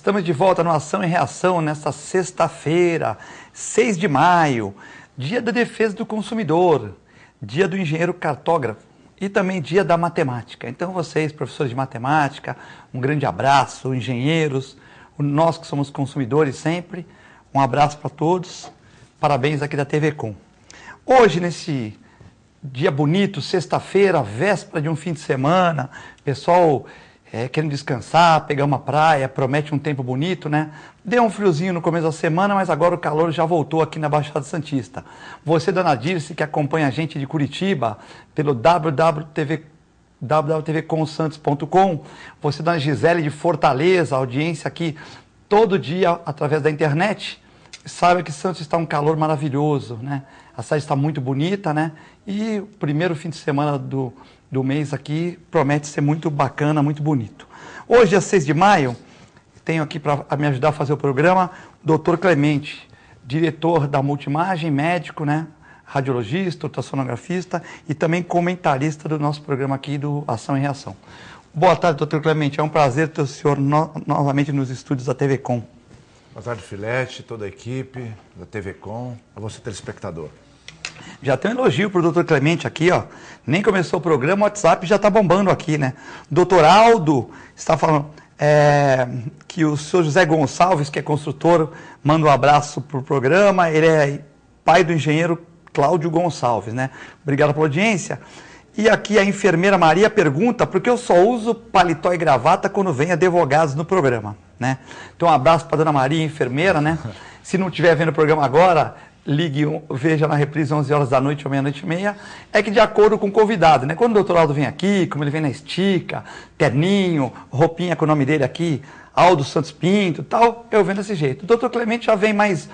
Estamos de volta no Ação e Reação nesta sexta-feira, 6 de maio, dia da defesa do consumidor, dia do engenheiro cartógrafo e também dia da matemática. Então vocês, professores de matemática, um grande abraço, engenheiros, nós que somos consumidores sempre, um abraço para todos, parabéns aqui da TV Com. Hoje, nesse dia bonito, sexta-feira, véspera de um fim de semana, pessoal querendo descansar, pegar uma praia, promete um tempo bonito, né? Deu um friozinho no começo da semana, mas agora o calor já voltou aqui na Baixada Santista. Você, dona Dirce, que acompanha a gente de Curitiba, pelo www.tvconsantos.com, você, dona Gisele de Fortaleza, audiência aqui todo dia através da internet, saiba que Santos está um calor maravilhoso, né? A cidade está muito bonita, né? E o primeiro fim de semana do mês aqui promete ser muito bacana, muito bonito. Hoje, dia 6 de maio, tenho aqui para me ajudar a fazer o programa o Dr. Clemente, diretor da Multimagem, médico, né? Radiologista, ultrassonografista e também comentarista do nosso programa aqui do Ação e Reação. Boa tarde, Dr. Clemente. É um prazer ter o senhor novamente nos estúdios da TV Com. Boa tarde, Filete, toda a equipe da TV Com, a você, telespectador. Já tem um elogio para o Dr. Clemente aqui, ó. Nem começou o programa, o WhatsApp já está bombando aqui, né? Dr. Aldo está falando que o senhor José Gonçalves, que é construtor, manda um abraço para o programa. Ele é pai do engenheiro Cláudio Gonçalves, né? Obrigado pela audiência. E aqui a enfermeira Maria pergunta por que eu só uso paletó e gravata quando vem advogados no programa, né? Então um abraço para a dona Maria, enfermeira, né? Se não estiver vendo o programa agora, ligue, veja na reprise 11 horas da noite ou meia-noite e meia. É que de acordo com o convidado, né? Quando o doutor Aldo vem aqui, como ele vem na estica, terninho, roupinha com o nome dele aqui, Aldo Santos Pinto e tal, eu venho desse jeito. O doutor Clemente já vem mais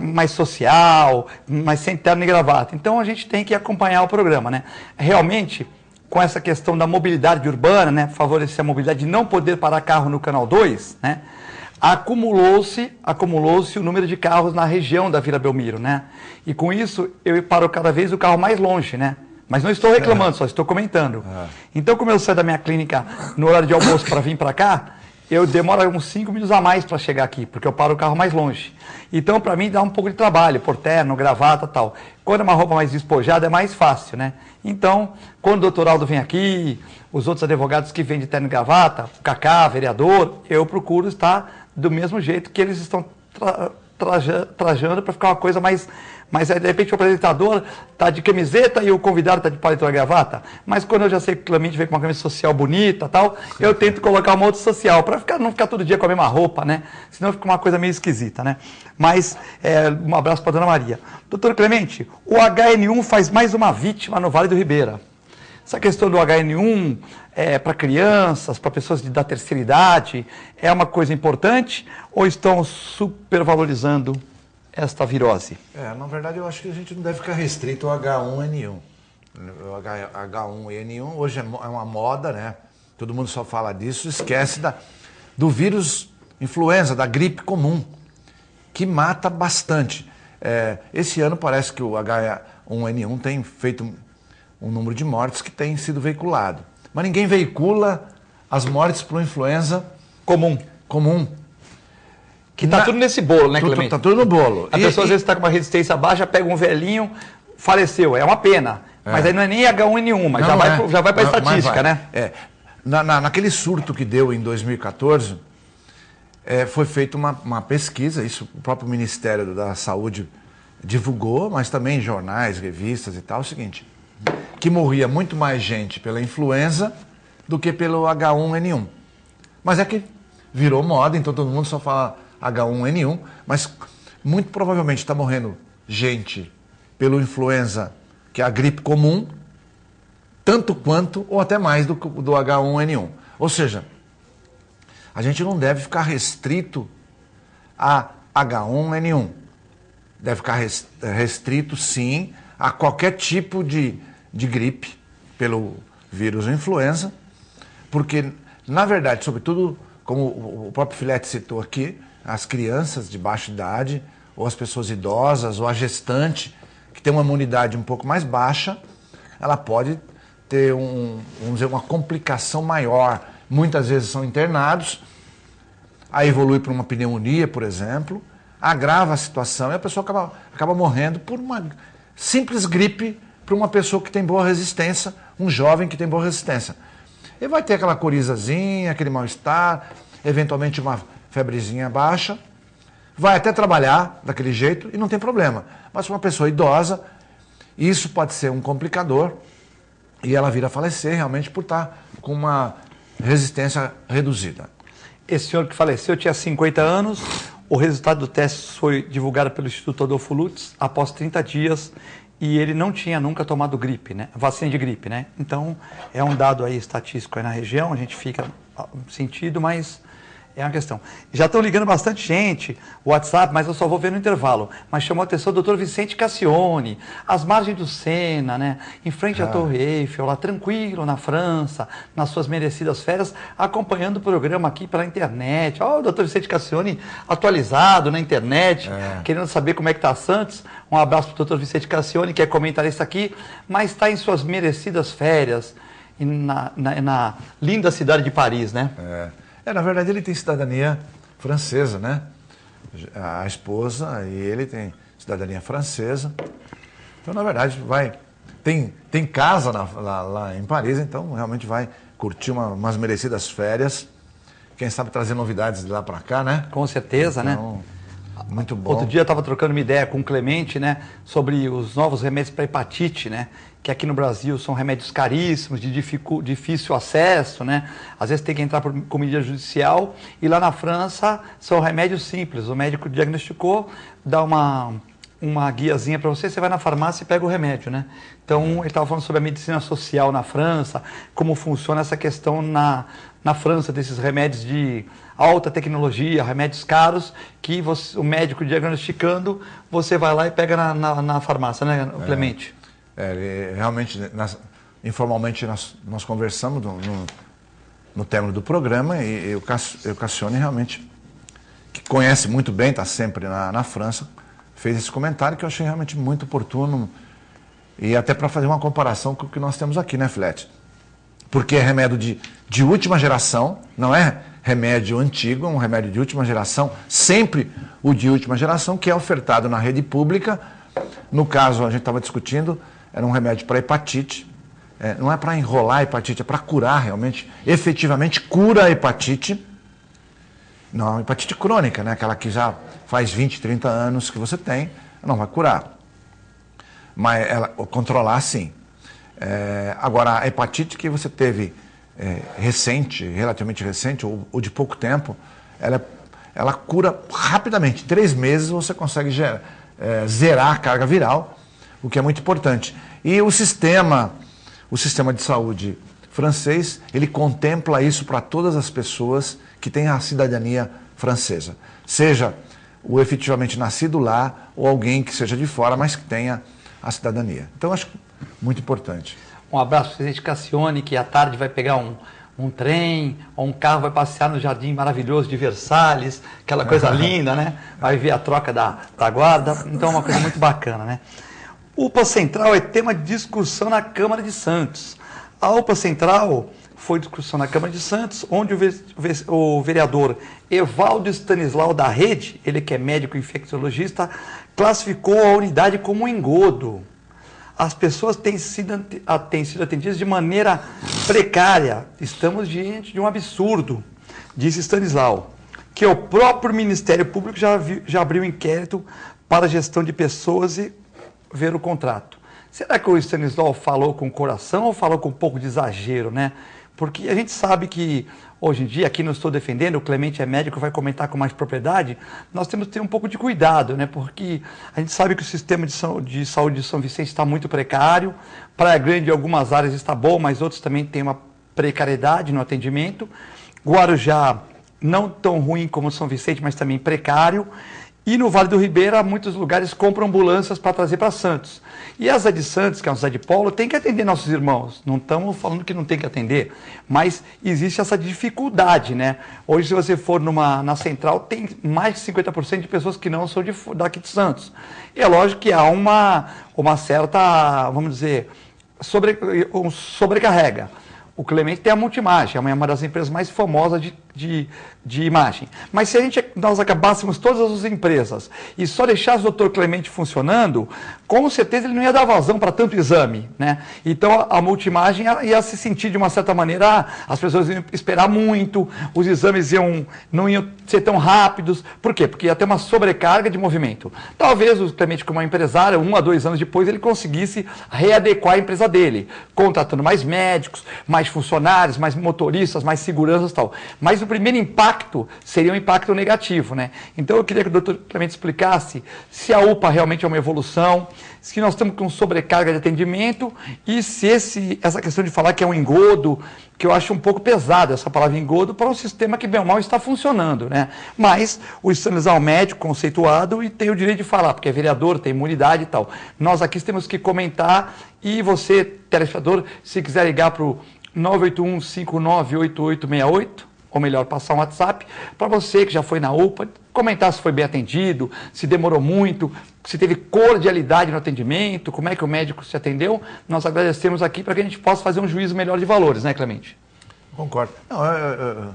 mais social, mais sem terno e gravata. Então a gente tem que acompanhar o programa, né? Realmente, com essa questão da mobilidade urbana, né? Favorecer a mobilidade de não poder parar carro no Canal 2, né? Acumulou-se o número de carros na região da Vila Belmiro, né? E com isso, eu paro cada vez o carro mais longe, né? Mas não estou reclamando, só estou comentando. Então, como eu saio da minha clínica no horário de almoço para vir para cá, eu demoro uns 5 minutos a mais para chegar aqui, porque eu paro o carro mais longe. Então, para mim, dá um pouco de trabalho, por terno, gravata e tal. Quando é uma roupa mais despojada, é mais fácil, né? Então, quando o doutor Aldo vem aqui, os outros advogados que vêm de terno e gravata, o Cacá, vereador, eu procuro estar do mesmo jeito que eles estão trajando para ficar uma coisa mais de repente o apresentador está de camiseta e o convidado está de paletó e gravata. Mas quando eu já sei que o Clemente vem com uma camisa social bonita e tal, eu tento colocar uma outra social, para não ficar todo dia com a mesma roupa, né? Senão fica uma coisa meio esquisita, né? Mas um abraço para a dona Maria. Doutor Clemente, o HN1 faz mais uma vítima no Vale do Ribeira. Essa questão do HN1 para crianças, para pessoas da terceira idade, é uma coisa importante ou estão supervalorizando esta virose? Na verdade, eu acho que a gente não deve ficar restrito ao H1N1. O H1N1 hoje é uma moda, né? Todo mundo só fala disso, esquece do vírus influenza, da gripe comum, que mata bastante. Esse ano parece que o H1N1 tem feito um número de mortes que tem sido veiculado. Mas ninguém veicula as mortes por influenza comum. Que tá tudo nesse bolo, né, Clemente? Tá tudo no bolo. A pessoa às vezes está com uma resistência baixa, pega um velhinho, faleceu. É uma pena. Mas aí não é nem H1N1, mas já vai para a estatística, né? Naquele surto que deu em 2014, foi feita uma pesquisa, isso o próprio Ministério da Saúde divulgou, mas também jornais, revistas e tal, o seguinte, que morria muito mais gente pela influenza do que pelo H1N1. Mas é que virou moda, então todo mundo só fala H1N1, mas muito provavelmente está morrendo gente pelo influenza, que é a gripe comum, tanto quanto ou até mais do H1N1. Ou seja, a gente não deve ficar restrito a H1N1. Deve ficar restrito, sim, a qualquer tipo de gripe pelo vírus influenza, porque, na verdade, sobretudo, como o próprio Filete citou aqui, as crianças de baixa idade, ou as pessoas idosas, ou a gestante, que tem uma imunidade um pouco mais baixa, ela pode ter vamos dizer, uma complicação maior. Muitas vezes são internados aí evolui para uma pneumonia, por exemplo, agrava a situação e a pessoa acaba morrendo por uma simples gripe para uma pessoa que tem boa resistência, um jovem que tem boa resistência. Ele vai ter aquela corizazinha, aquele mal-estar, eventualmente uma febrezinha baixa, vai até trabalhar daquele jeito e não tem problema. Mas para uma pessoa idosa, isso pode ser um complicador e ela vir a falecer realmente por estar com uma resistência reduzida. Esse senhor que faleceu tinha 50 anos, o resultado do teste foi divulgado pelo Instituto Adolfo Lutz após 30 dias e ele não tinha nunca tomado gripe, né? Vacina de gripe, né? Então, é um dado aí estatístico aí na região, a gente fica sentido, mas é uma questão. Já estão ligando bastante gente, WhatsApp, mas eu só vou ver no intervalo. Mas chamou a atenção o doutor Vicente Cassione, às margens do Sena, né? Em frente à Torre Eiffel, lá tranquilo, na França, nas suas merecidas férias, acompanhando o programa aqui pela internet. Ó, o doutor Vicente Cassione atualizado na internet, querendo saber como é que está Santos. Um abraço para o doutor Vicente Cassione, que é comentarista aqui, mas está em suas merecidas férias na linda cidade de Paris, né? Na verdade, ele tem cidadania francesa, né? A esposa e ele tem cidadania francesa. Então, na verdade, tem casa lá em Paris, então realmente vai curtir umas merecidas férias. Quem sabe trazer novidades de lá para cá, né? Com certeza, então, né? Muito bom. Outro dia eu estava trocando uma ideia com o Clemente, né? Sobre os novos remédios para hepatite, né? Que aqui no Brasil são remédios caríssimos, de difícil acesso, né? Às vezes tem que entrar com medida judicial. E lá na França são remédios simples. O médico diagnosticou, dá uma guiazinha para você, você vai na farmácia e pega o remédio, né? Então, ele estava falando sobre a medicina social na França, como funciona essa questão na França desses remédios de alta tecnologia, remédios caros, que o médico diagnosticando, você vai lá e pega na farmácia, né, Clemente? Realmente, informalmente, nós conversamos no término do programa e o Cassione realmente, que conhece muito bem, está sempre na França, fez esse comentário que eu achei realmente muito oportuno e até para fazer uma comparação com o que nós temos aqui, né, Flete? Porque é remédio de última geração, não é remédio antigo, é um remédio de última geração, sempre o de última geração, que é ofertado na rede pública. No caso, a gente estava discutindo, era um remédio para hepatite, não é para enrolar a hepatite, é para curar realmente, efetivamente cura a hepatite. Não, hepatite crônica, né? Aquela que já faz 20, 30 anos que você tem, não vai curar. Mas controlar, sim. Agora, a hepatite que você teve recente, relativamente recente, ou de pouco tempo, ela cura rapidamente. Em 3 meses você consegue zerar a carga viral, o que é muito importante. E o sistema de saúde francês, ele contempla isso para todas as pessoas que têm a cidadania francesa. Seja o efetivamente nascido lá ou alguém que seja de fora, mas que tenha a cidadania. Então, acho muito importante. Um abraço para o presidente Cassione, que à tarde vai pegar um trem ou um carro, vai passear no jardim maravilhoso de Versalhes, aquela coisa linda, né? Vai ver a troca da guarda, então é uma coisa muito bacana, né? UPA Central é tema de discussão na Câmara de Santos. A UPA Central foi discussão na Câmara de Santos, onde o vereador Evaldo Stanislau da Rede, ele que é médico infectologista, classificou a unidade como um engodo. As pessoas têm sido atendidas de maneira precária. Estamos diante de um absurdo, disse Stanislau, que o próprio Ministério Público já abriu inquérito para a gestão de pessoas e ver o contrato. Será que o Stanislau falou com o coração ou falou com um pouco de exagero, né? Porque a gente sabe que, hoje em dia, aqui não estou defendendo, o Clemente é médico, vai comentar com mais propriedade, nós temos que ter um pouco de cuidado, né? Porque a gente sabe que o sistema de saúde de São Vicente está muito precário, Praia Grande, em algumas áreas está bom, mas outros também têm uma precariedade no atendimento. Guarujá, não tão ruim como São Vicente, mas também precário. E no Vale do Ribeira, muitos lugares compram ambulâncias para trazer para Santos. E a Zé de Santos, que é uma cidade de polo, tem que atender nossos irmãos. Não estamos falando que não tem que atender, mas existe essa dificuldade, né? Hoje, se você for na central, tem mais de 50% de pessoas que não são daqui de Santos. E é lógico que há uma certa, vamos dizer, sobrecarrega. O Clemente tem a Multimag, é uma das empresas mais famosas de imagem. Mas se nós acabássemos todas as empresas e só deixasse o Dr. Clemente funcionando, com certeza ele não ia dar vazão para tanto exame, né? Então a multimagem ia se sentir de uma certa maneira, as pessoas iam esperar muito, os exames não iam ser tão rápidos. Por quê? Porque ia ter uma sobrecarga de movimento. Talvez o Clemente, como empresário, 1 a 2 anos depois, ele conseguisse readequar a empresa dele, contratando mais médicos, mais funcionários, mais motoristas, mais seguranças e tal. Mas o primeiro impacto seria um impacto negativo, né? Então eu queria que o Dr. Clemente explicasse se a UPA realmente é uma evolução, se nós estamos com sobrecarga de atendimento e se essa questão de falar que é um engodo, que eu acho um pouco pesado essa palavra engodo, para um sistema que bem ou mal está funcionando, né? Mas o Stanislau é um médico conceituado e tem o direito de falar, porque é vereador, tem imunidade e tal. Nós aqui temos que comentar e você, telespectador, se quiser ligar para o 981-598868, ou melhor, passar um WhatsApp, para você que já foi na UPA, comentar se foi bem atendido, se demorou muito, se teve cordialidade no atendimento, como é que o médico se atendeu. Nós agradecemos aqui para que a gente possa fazer um juízo melhor de valores, né, Clemente? Concordo. Não, eu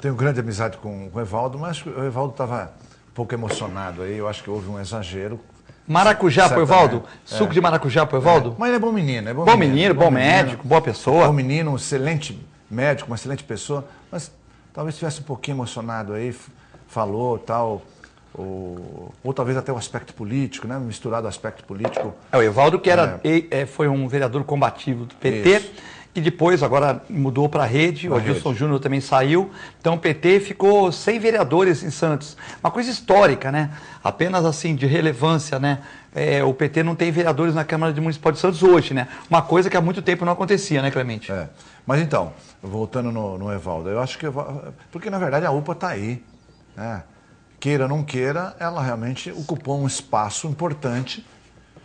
tenho grande amizade com o Evaldo, mas o Evaldo estava um pouco emocionado aí, eu acho que houve um exagero. Maracujá pro Evaldo? Suco de maracujá pro Evaldo? Mas ele é bom menino, bom menino, bom médico, boa pessoa. Bom menino, um excelente médico, uma excelente pessoa, mas talvez estivesse um pouquinho emocionado aí, falou tal, ou talvez até o aspecto político, né? Misturado ao aspecto político. O Evaldo, que foi um vereador combativo do PT, isso. E depois agora mudou para a rede, o Adilson Júnior também saiu, então o PT ficou sem vereadores em Santos. Uma coisa histórica, né? Apenas assim, de relevância, né? O PT não tem vereadores na Câmara Municipal de Santos hoje, né? Uma coisa que há muito tempo não acontecia, né, Clemente? Mas então, voltando no Evaldo, eu acho que... Porque, na verdade, a UPA está aí, né? Queira ou não queira, ela realmente ocupou um espaço importante,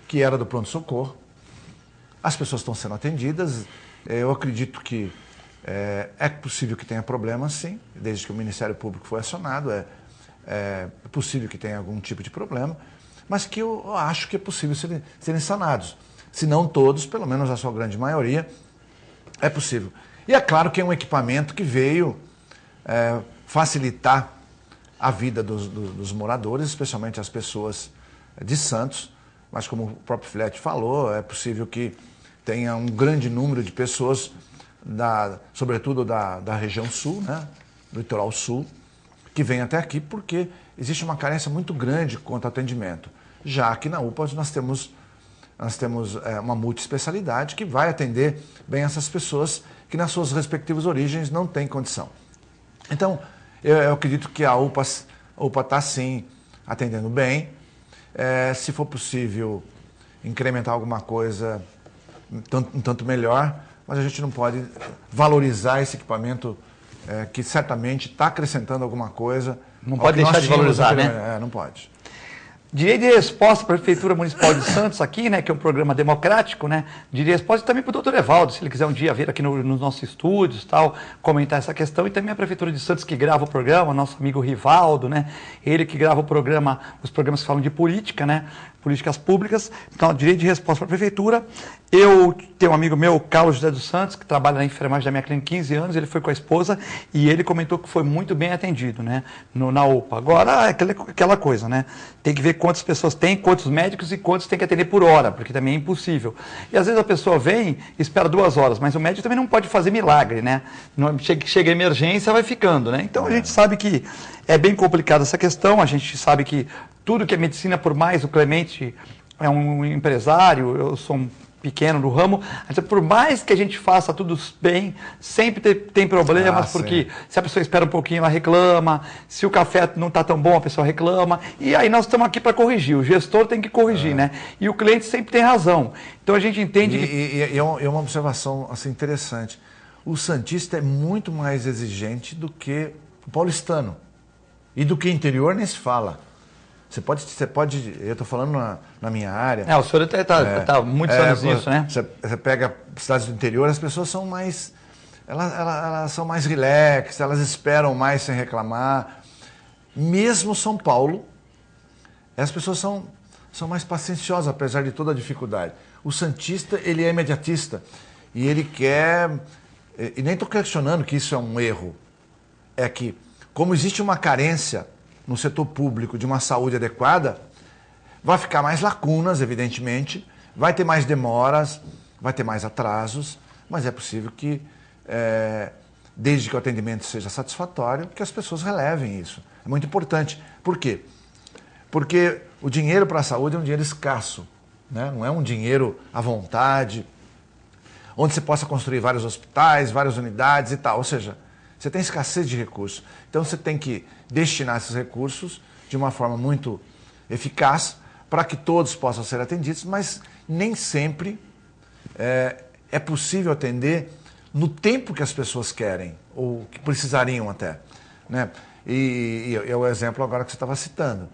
que era do pronto-socorro. As pessoas estão sendo atendidas. Eu acredito que é possível que tenha problemas, sim, desde que o Ministério Público foi acionado. É possível que tenha algum tipo de problema, mas que eu acho que é possível serem sanados. Se não todos, pelo menos a sua grande maioria, é possível. E é claro que é um equipamento que veio facilitar a vida dos moradores, especialmente as pessoas de Santos, mas como o próprio Filete falou, é possível que tenha um grande número de pessoas, sobretudo da região sul, né, do litoral sul, que vem até aqui porque existe uma carência muito grande quanto ao atendimento. Já que na UPA nós temos uma multiespecialidade que vai atender bem essas pessoas que nas suas respectivas origens não têm condição. Então, eu acredito que a UPA está sim atendendo bem. Se for possível incrementar alguma coisa, um tanto melhor, mas a gente não pode valorizar esse equipamento que certamente está acrescentando alguma coisa. Não pode deixar de valorizar, né? Não pode. Direito de resposta para a Prefeitura Municipal de Santos aqui, né, que é um programa democrático, né? Direito de resposta também para o doutor Evaldo, se ele quiser um dia vir aqui nos nossos estúdios, tal, comentar essa questão. E também a Prefeitura de Santos que grava o programa, nosso amigo Rivaldo, né? Ele que grava o programa, os programas que falam de política, né? Políticas públicas. Então, direito de resposta para a Prefeitura. Eu tenho um amigo meu, Carlos José dos Santos, que trabalha na enfermagem da minha clínica há 15 anos, ele foi com a esposa e ele comentou que foi muito bem atendido, né? Na UPA. Agora, é aquela coisa, né? Tem que ver quantas pessoas tem, quantos médicos e quantos tem que atender por hora, porque também é impossível. E às vezes a pessoa vem e espera 2 horas, mas o médico também não pode fazer milagre, né? Chega a emergência, vai ficando, né? Então a gente sabe que é bem complicada essa questão, a gente sabe que tudo que é medicina, por mais o Clemente é um empresário, eu sou um pequeno no ramo, por mais que a gente faça tudo bem, sempre tem problemas, porque se a pessoa espera um pouquinho, ela reclama, se o café não está tão bom, a pessoa reclama, e aí nós estamos aqui para corrigir, o gestor tem que corrigir, né? E o cliente sempre tem razão. Então a gente entende que... É uma observação assim, interessante. O santista é muito mais exigente do que o paulistano. E do que interior nem se fala. Você pode, eu estou falando na minha área. O senhor está muitos anos nisso, né? Você pega cidades do interior, as pessoas são mais, elas são mais relax, elas esperam mais sem reclamar. Mesmo São Paulo, as pessoas são mais pacienciosas, apesar de toda a dificuldade. O santista, ele é imediatista e ele quer, e nem estou questionando que isso é um erro. é que, como existe uma carência no setor público de uma saúde adequada, vai ficar mais lacunas, evidentemente, vai ter mais demoras, vai ter mais atrasos, mas é possível que, desde que o atendimento seja satisfatório, que as pessoas relevem isso. É muito importante. Por quê? Porque o dinheiro para a saúde é um dinheiro escasso, né? Não é um dinheiro à vontade, onde você possa construir vários hospitais, várias unidades e tal. Ou seja, você tem escassez de recursos. Então você tem que destinar esses recursos de uma forma muito eficaz para que todos possam ser atendidos, mas nem sempre é possível atender no tempo que as pessoas querem, ou que precisariam até, né? E é o exemplo agora que você estava citando.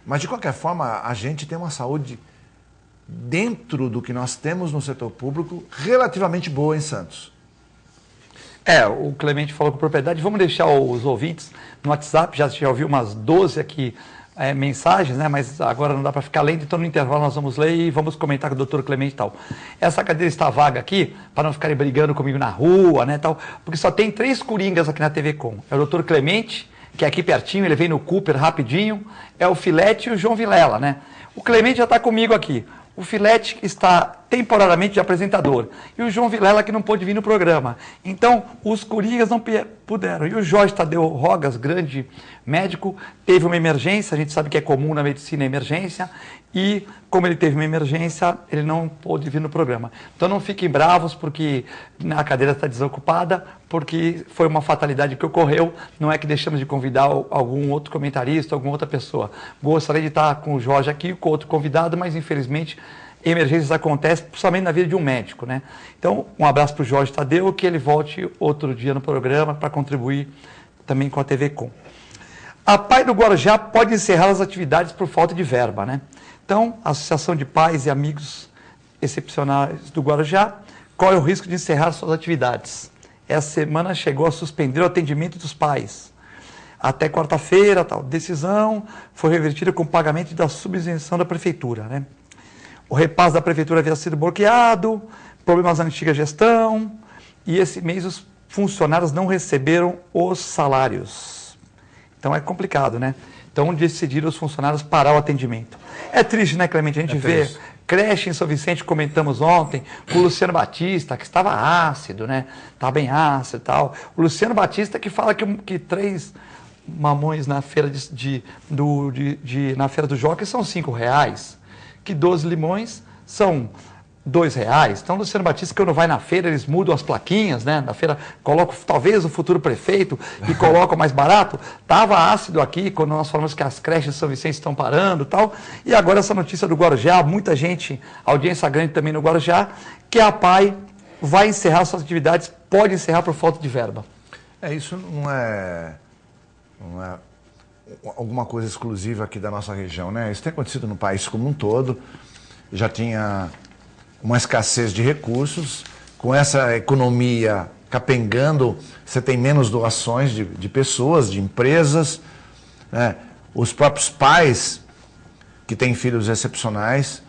Mas, de qualquer forma, a gente tem uma saúde dentro do que nós temos no setor público relativamente boa em Santos. O Clemente falou com propriedade. Vamos deixar os ouvintes no WhatsApp, já ouviu umas 12 aqui mensagens, né? Mas agora não dá para ficar lendo, então no intervalo nós vamos ler e vamos comentar com o doutor Clemente e tal. Essa cadeira está vaga aqui, para não ficarem brigando comigo na rua, né, tal, porque só tem 3 coringas aqui na TV Com. É o doutor Clemente, que é aqui pertinho, ele vem no Cooper rapidinho, é o Filete e o João Vilela, né? O Clemente já está comigo aqui. O Filete está temporariamente de apresentador. E o João Vilela que não pôde vir no programa. Então, os coringas não puderam. E o Jorge Tadeu Rogas, grande médico, teve uma emergência. A gente sabe que é comum na medicina a emergência. E, como ele teve uma emergência, ele não pôde vir no programa. Então, não fiquem bravos porque a cadeira está desocupada, porque foi uma fatalidade que ocorreu. Não é que deixamos de convidar algum outro comentarista, alguma outra pessoa. Gostaria de estar com o Jorge aqui, com outro convidado, mas, infelizmente, emergências acontecem somente na vida de um médico, né? Então, um abraço para o Jorge Tadeu, que ele volte outro dia no programa para contribuir também com a TV Com. A PAI do Guarujá pode encerrar as atividades por falta de verba, né? Então, a Associação de Pais e Amigos Excepcionais do Guarujá corre o risco de encerrar suas atividades. Essa semana chegou a suspender o atendimento dos pais. Até quarta-feira, tal decisão foi revertida com o pagamento da subvenção da prefeitura, né? O repasse da prefeitura havia sido bloqueado, problemas na antiga gestão, e esse mês os funcionários não receberam os salários. Então é complicado, né? Então decidiram os funcionários parar o atendimento. É triste, né, Clemente? A gente vê creche em São Vicente, comentamos ontem, com o Luciano Batista, que estava ácido, né? Estava bem ácido e tal. O Luciano Batista que fala que 3 mamões na feira na feira do Jockey são R$5, que 12 limões são R$2. Então, Luciano Batista, quando vai na feira, eles mudam as plaquinhas, né? Na feira, colocam talvez o futuro prefeito e colocam mais barato. Estava ácido aqui, quando nós falamos que as creches de São Vicente estão parando e tal. E agora essa notícia do Guarujá, muita gente, audiência grande também no Guarujá, que a PAI vai encerrar suas atividades, pode encerrar por falta de verba. Isso não é alguma coisa exclusiva aqui da nossa região, né? Isso tem acontecido no país como um todo. Já tinha uma escassez de recursos, com essa economia capengando, você tem menos doações de pessoas, de empresas, né? Os próprios pais que têm filhos excepcionais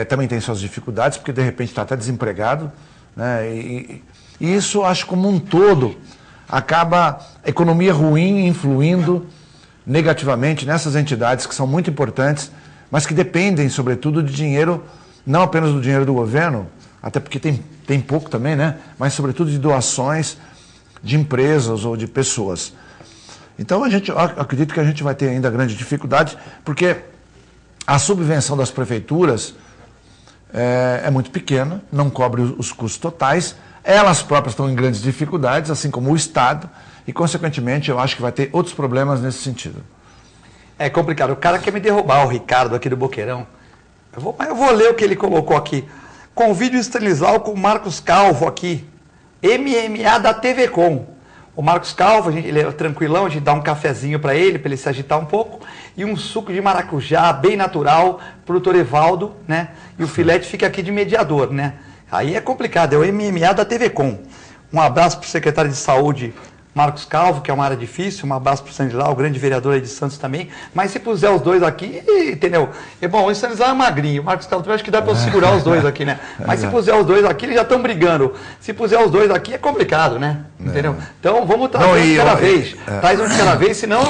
também têm suas dificuldades, porque de repente está até desempregado, né? E isso, acho, como um todo, acaba a economia ruim influindo negativamente nessas entidades que são muito importantes, mas que dependem, sobretudo, de dinheiro, não apenas do dinheiro do governo, até porque tem pouco também, né? Mas, sobretudo, de doações de empresas ou de pessoas. Então, eu acredito que a gente vai ter ainda grande dificuldade, porque a subvenção das prefeituras é muito pequena, não cobre os custos totais, elas próprias estão em grandes dificuldades, assim como o Estado, e, consequentemente, eu acho que vai ter outros problemas nesse sentido. É complicado. O cara quer me derrubar, o Ricardo aqui do Boqueirão. Eu vou ler o que ele colocou aqui. Convide o Stanislau com o Marcos Calvo aqui. MMA da TV Com. O Marcos Calvo, ele é tranquilão, a gente dá um cafezinho para ele se agitar um pouco, e um suco de maracujá bem natural para o doutor Evaldo, né? E o Filete fica aqui de mediador, né? Aí é complicado, é o MMA da TV Com. Um abraço para o secretário de Saúde, Marcos Calvo, que é uma área difícil, um abraço para o Stanislau, o grande vereador aí de Santos também, mas se puser os dois aqui, entendeu? E, bom, o Stanislau é magrinho, o Marcos Calvo, eu acho que dá para segurar os dois aqui, né? Mas se puser os dois aqui, eles já estão brigando. Se puser os dois aqui, é complicado, né? Entendeu? Então, vamos trazer um de cada vez. Traz um de cada vez, senão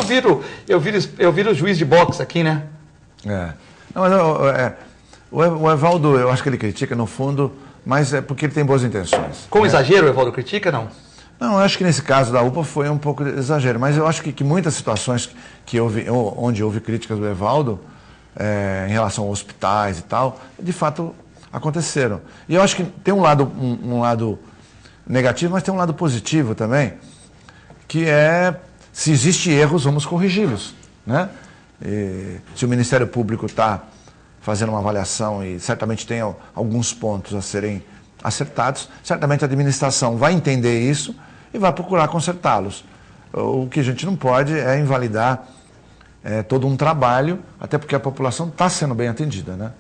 eu viro juiz de boxe aqui, né? Não, mas o Evaldo, eu acho que ele critica, no fundo, mas é porque ele tem boas intenções. Com exagero, o Evaldo critica, não? Não, eu acho que nesse caso da UPA foi um pouco de exagero, mas eu acho que muitas situações onde houve críticas do Evaldo, em relação a hospitais e tal, de fato aconteceram. E eu acho que tem um lado negativo, mas tem um lado positivo também, que é, se existem erros, vamos corrigi-los, né? E, se o Ministério Público está fazendo uma avaliação e certamente tem alguns pontos a serem acertados, certamente a administração vai entender isso e vai procurar consertá-los. O que a gente não pode é invalidar todo um trabalho, até porque a população está sendo bem atendida, né?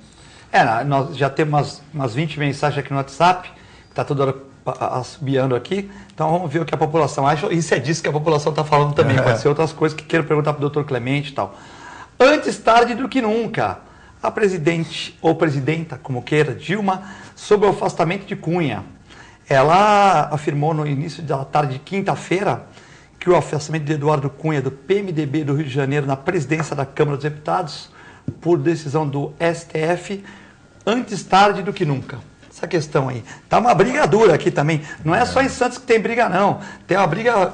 Nós já temos umas 20 mensagens aqui no WhatsApp, que está toda hora assobiando aqui, então vamos ver o que a população acha. Isso é disso que a população está falando também, pode ser outras coisas que quero perguntar para o doutor Clemente e tal. Antes tarde do que nunca, a presidente ou presidenta, como queira, Dilma, sobre o afastamento de Cunha. Ela afirmou no início da tarde de quinta-feira que o afastamento de Eduardo Cunha, do PMDB do Rio de Janeiro, na presidência da Câmara dos Deputados, por decisão do STF, antes tarde do que nunca. Essa questão aí. Tá uma briga dura aqui também. Não é só em Santos que tem briga, não. Tem uma briga...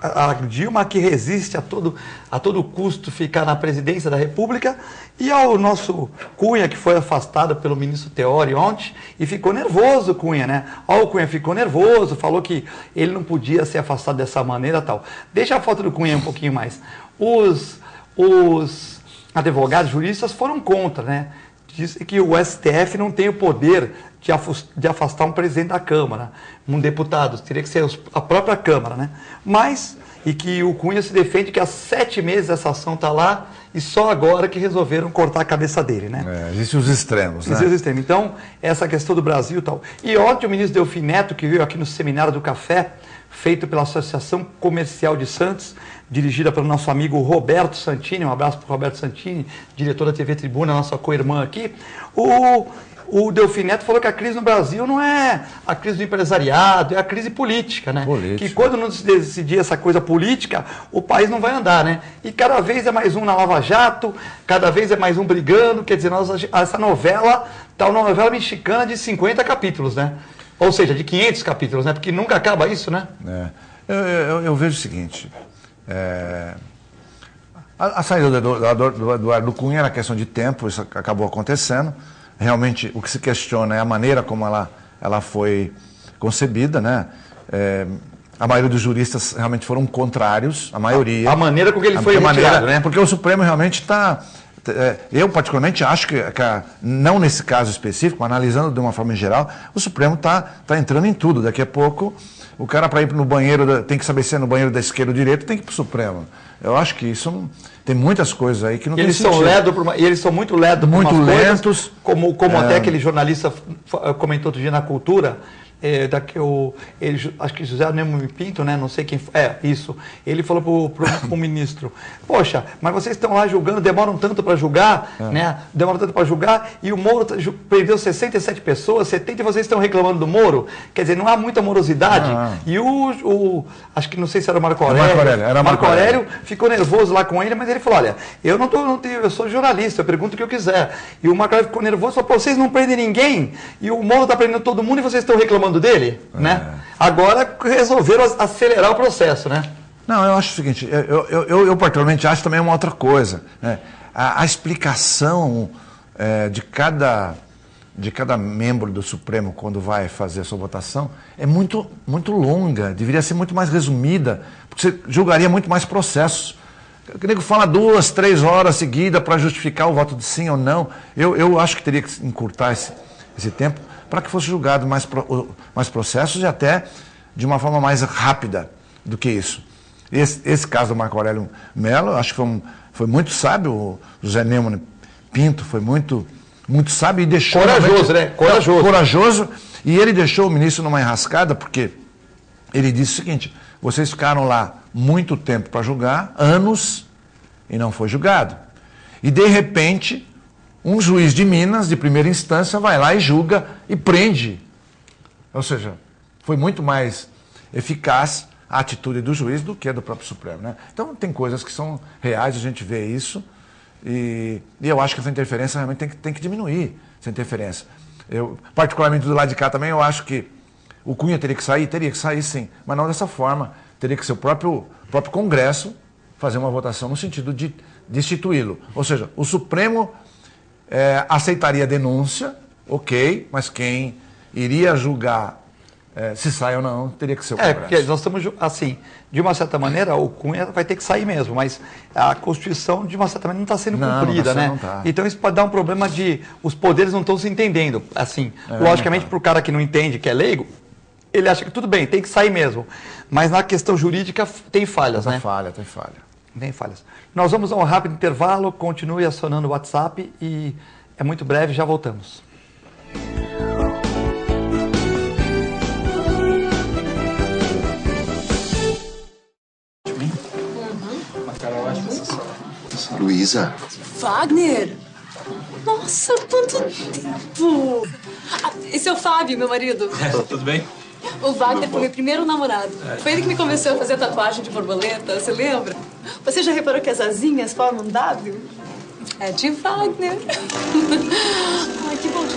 A Dilma que resiste a todo custo ficar na presidência da República, e ao nosso Cunha, que foi afastado pelo ministro Teori ontem, e ficou nervoso, Cunha, né? O Cunha ficou nervoso, falou que ele não podia ser afastado dessa maneira e tal. Deixa a foto do Cunha um pouquinho mais. Os advogados juristas foram contra, né? Disse que o STF não tem o poder de afastar um presidente da Câmara, um deputado, teria que ser a própria Câmara, né? Mas, e que o Cunha se defende que há 7 meses essa ação está lá e só agora que resolveram cortar a cabeça dele, né? Existem os extremos, né? Existem os extremos. Então, essa questão do Brasil e tal. E ontem o ministro Delfim Neto, que veio aqui no Seminário do Café, feito pela Associação Comercial de Santos, dirigida pelo nosso amigo Roberto Santini, um abraço para o Roberto Santini, diretor da TV Tribuna, nossa co-irmã aqui. O Delfim Neto falou que a crise no Brasil não é a crise do empresariado, é a crise política, né? Que quando não se decidir essa coisa política, o país não vai andar, né? E cada vez é mais um na Lava Jato, cada vez é mais um brigando, quer dizer, essa novela tá uma novela mexicana de 50 capítulos, né? Ou seja, de 500 capítulos, né? Porque nunca acaba isso, né? Eu vejo o seguinte, a saída do Eduardo Cunha era questão de tempo, isso acabou acontecendo. Realmente, o que se questiona é a maneira como ela foi concebida, né? A maioria dos juristas realmente foram contrários, a maioria. A maneira com que ele foi retirado, né? Porque o Supremo realmente está... Eu, particularmente, acho que não nesse caso específico, analisando de uma forma geral, o Supremo está entrando em tudo. Daqui a pouco, o cara, para ir no banheiro, tem que saber se é no banheiro da esquerda ou direita, tem que ir para o Supremo. Eu acho que isso tem muitas coisas aí que não tem sentido. E eles são muito lentos, muito lentos, como até aquele jornalista comentou outro dia na Cultura. Acho que José Neumann Pinto, né? Não sei quem foi. Isso. Ele falou pro ministro: poxa, mas vocês estão lá julgando, demoram tanto para julgar, né? Demoram tanto para julgar, e o Moro prendeu 67 pessoas, 70, e vocês estão reclamando do Moro? Quer dizer, não há muita morosidade. E acho que não sei se era o Marco Aurélio. Marco Aurélio ficou nervoso lá com ele, mas ele falou: olha, eu sou jornalista, eu pergunto o que eu quiser. E o Marco Aurélio ficou nervoso, falou: pô, vocês não prendem ninguém, e o Moro está prendendo todo mundo e vocês estão reclamando dele, né? Agora resolveram acelerar o processo, né? Não, eu acho o seguinte, eu particularmente acho também uma outra coisa, né? A explicação de cada membro do Supremo quando vai fazer a sua votação é muito, muito longa, deveria ser muito mais resumida, porque você julgaria muito mais processos. O nego fala 2, 3 horas seguidas para justificar o voto de sim ou não. Eu acho que teria que encurtar esse tempo para que fosse julgado mais processos e até de uma forma mais rápida do que isso. Esse caso do Marco Aurélio Mello, acho que foi muito sábio, o José Neumann Pinto foi muito sábio e deixou... Corajoso, né? Corajoso, e ele deixou o ministro numa enrascada, porque ele disse o seguinte: Vocês ficaram lá muito tempo para julgar, anos, e não foi julgado. E de repente, um juiz de Minas, de primeira instância, vai lá e julga e prende. Ou seja, foi muito mais eficaz a atitude do juiz do que a do próprio Supremo, né? Então tem coisas que são reais, a gente vê isso, e eu acho que essa interferência realmente tem que diminuir, essa interferência. Eu, particularmente do lado de cá também, eu acho que o Cunha teria que sair sim, mas não dessa forma. Teria que ser o próprio Congresso fazer uma votação no sentido de destituí-lo. Ou seja, o Supremo aceitaria a denúncia, ok, mas quem iria julgar se sai ou não, teria que ser o Congresso. Porque nós estamos, assim, de uma certa maneira, o Cunha vai ter que sair mesmo, mas a Constituição, de uma certa maneira, não está sendo cumprida, né? Não tá. Então isso pode dar um problema de os poderes não estão se entendendo. Assim, logicamente, para o cara que não entende, que é leigo, ele acha que tudo bem, tem que sair mesmo. Mas na questão jurídica tem falhas, né? Tem falha. Tem falhas. Nós vamos a um rápido intervalo, continue acionando o WhatsApp e é muito breve, já voltamos. Luísa. Wagner! Nossa, quanto tempo! Esse é o Fábio, meu marido. Tudo bem? O Wagner foi meu primeiro namorado. Foi ele que me convenceu a fazer tatuagem de borboleta, você lembra? Você já reparou que as asinhas formam um W? É de Wagner. Ai, que bom dia.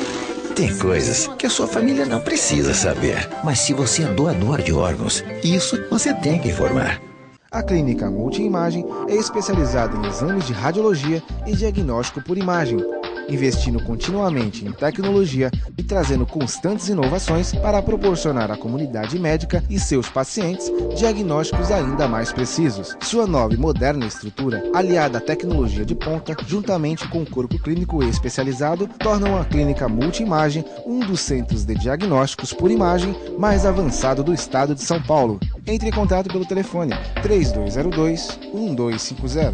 Tem coisas que a sua família não precisa saber. Mas se você é doador de órgãos, isso você tem que informar. A Clínica Multiimagem é especializada em exames de radiologia e diagnóstico por imagem, investindo continuamente em tecnologia e trazendo constantes inovações para proporcionar à comunidade médica e seus pacientes diagnósticos ainda mais precisos. Sua nova e moderna estrutura, aliada à tecnologia de ponta, juntamente com o corpo clínico especializado, tornam a Clínica Multiimagem um dos centros de diagnósticos por imagem mais avançado do estado de São Paulo. Entre em contato pelo telefone 3202-1250.